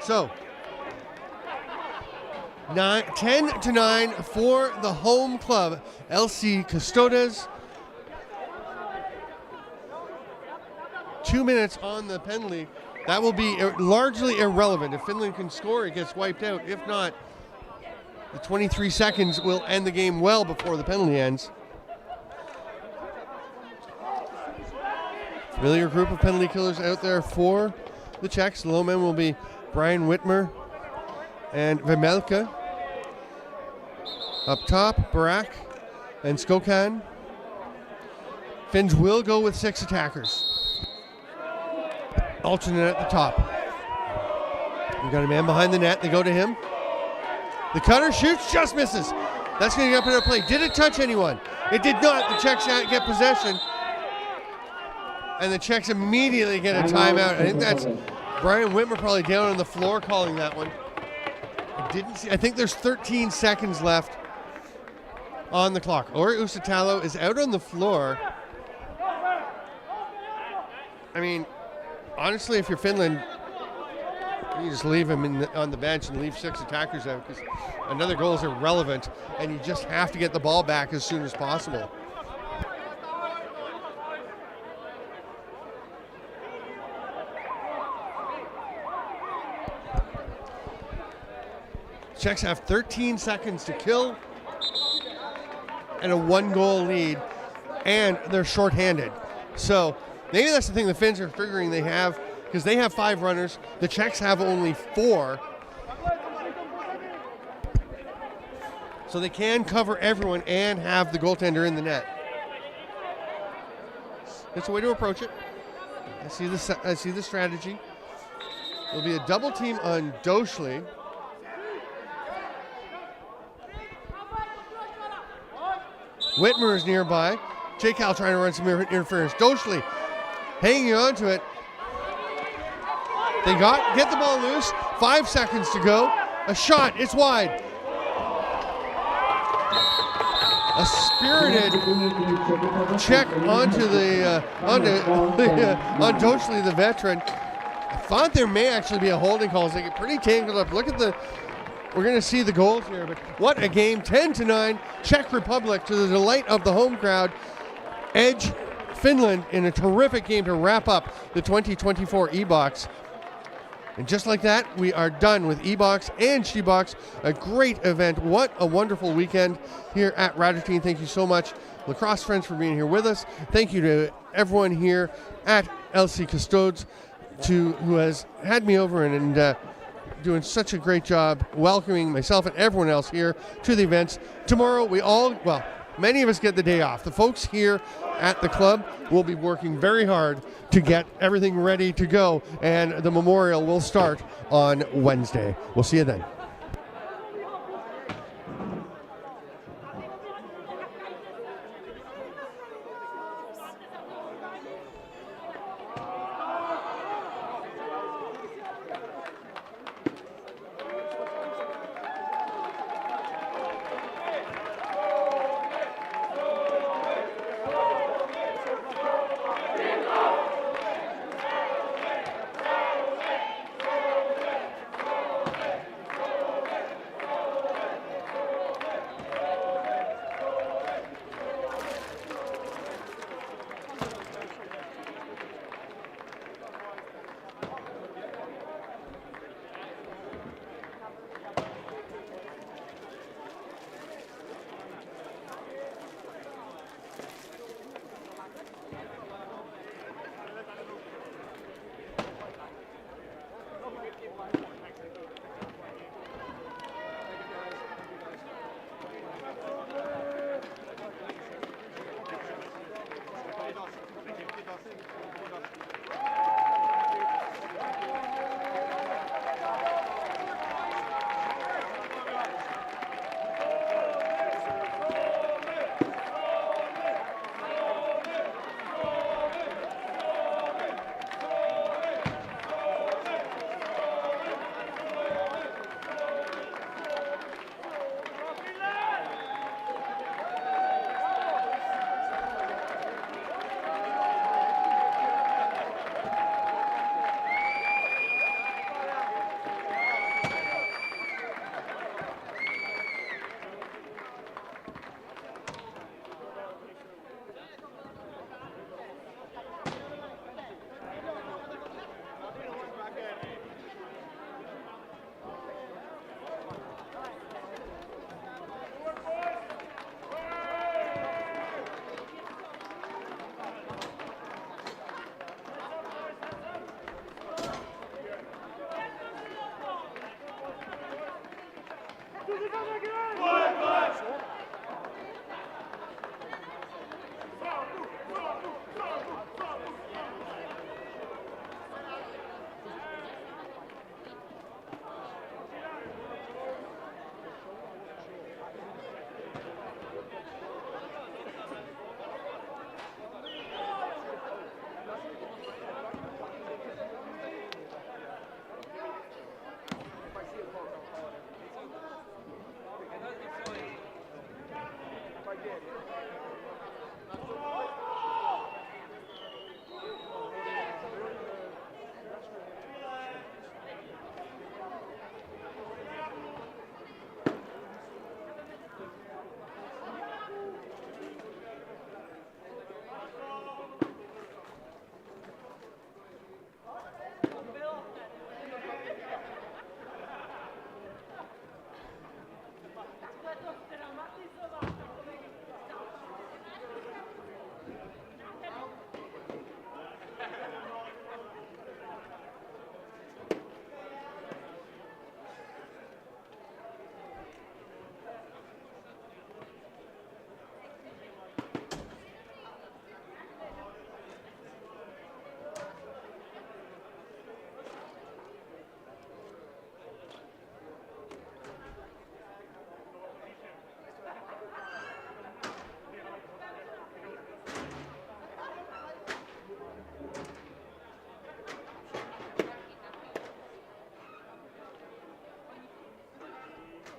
So, 10-9 for the home club, LC Custodes. 2 minutes on the penalty. That will be largely irrelevant. If Finland can score, it gets wiped out. If not, the 23 seconds will end the game well before the penalty ends. Familiar group of penalty killers out there for the Czechs. The low men will be Brian Whitmer and Vemelka. Up top, Barak and Skokan. Finns will go with 6 attackers. Alternate at the top. We got a man behind the net. They go to him. The cutter shoots, just misses. That's going to get up in a play. Did it touch anyone? It did not. The Czechs get possession. And the Czechs immediately get a timeout. I think that's Brian Whitmer probably down on the floor calling that one. I think there's 13 seconds left on the clock. Ori Usitalo is out on the floor. I mean, honestly, if you're Finland, you just leave him on the bench and leave 6 attackers out because another goal is irrelevant, and you just have to get the ball back as soon as possible. Czechs have 13 seconds to kill and a 1-goal lead, and they're shorthanded. So maybe that's the thing the Finns are figuring they have, because they have 5 runners. The Czechs have only 4. So they can cover everyone and have the goaltender in the net. That's a way to approach it. I see the strategy. There'll be a double team on Doshli. Whitmer is nearby. J. Cal trying to run some interference. Doshli hanging on to it. They get the ball loose. 5 seconds to go. A shot. It's wide. A spirited check on Doshli, the veteran. I thought there may actually be a holding call. They get pretty tangled up. We're going to see the goals here, but what a game. 10-9, Czech Republic to the delight of the home crowd. Edge Finland in a terrific game to wrap up the 2024 E-Box. And just like that, we are done with E-Box and She-Box. A great event. What a wonderful weekend here at Routerteen. Thank you so much, lacrosse friends, for being here with us. Thank you to everyone here at LC Custodes who has had me over and doing such a great job welcoming myself and everyone else here to the events. Tomorrow, many of us get the day off. The folks here at the club will be working very hard to get everything ready to go, and the memorial will start on Wednesday. We'll see you then.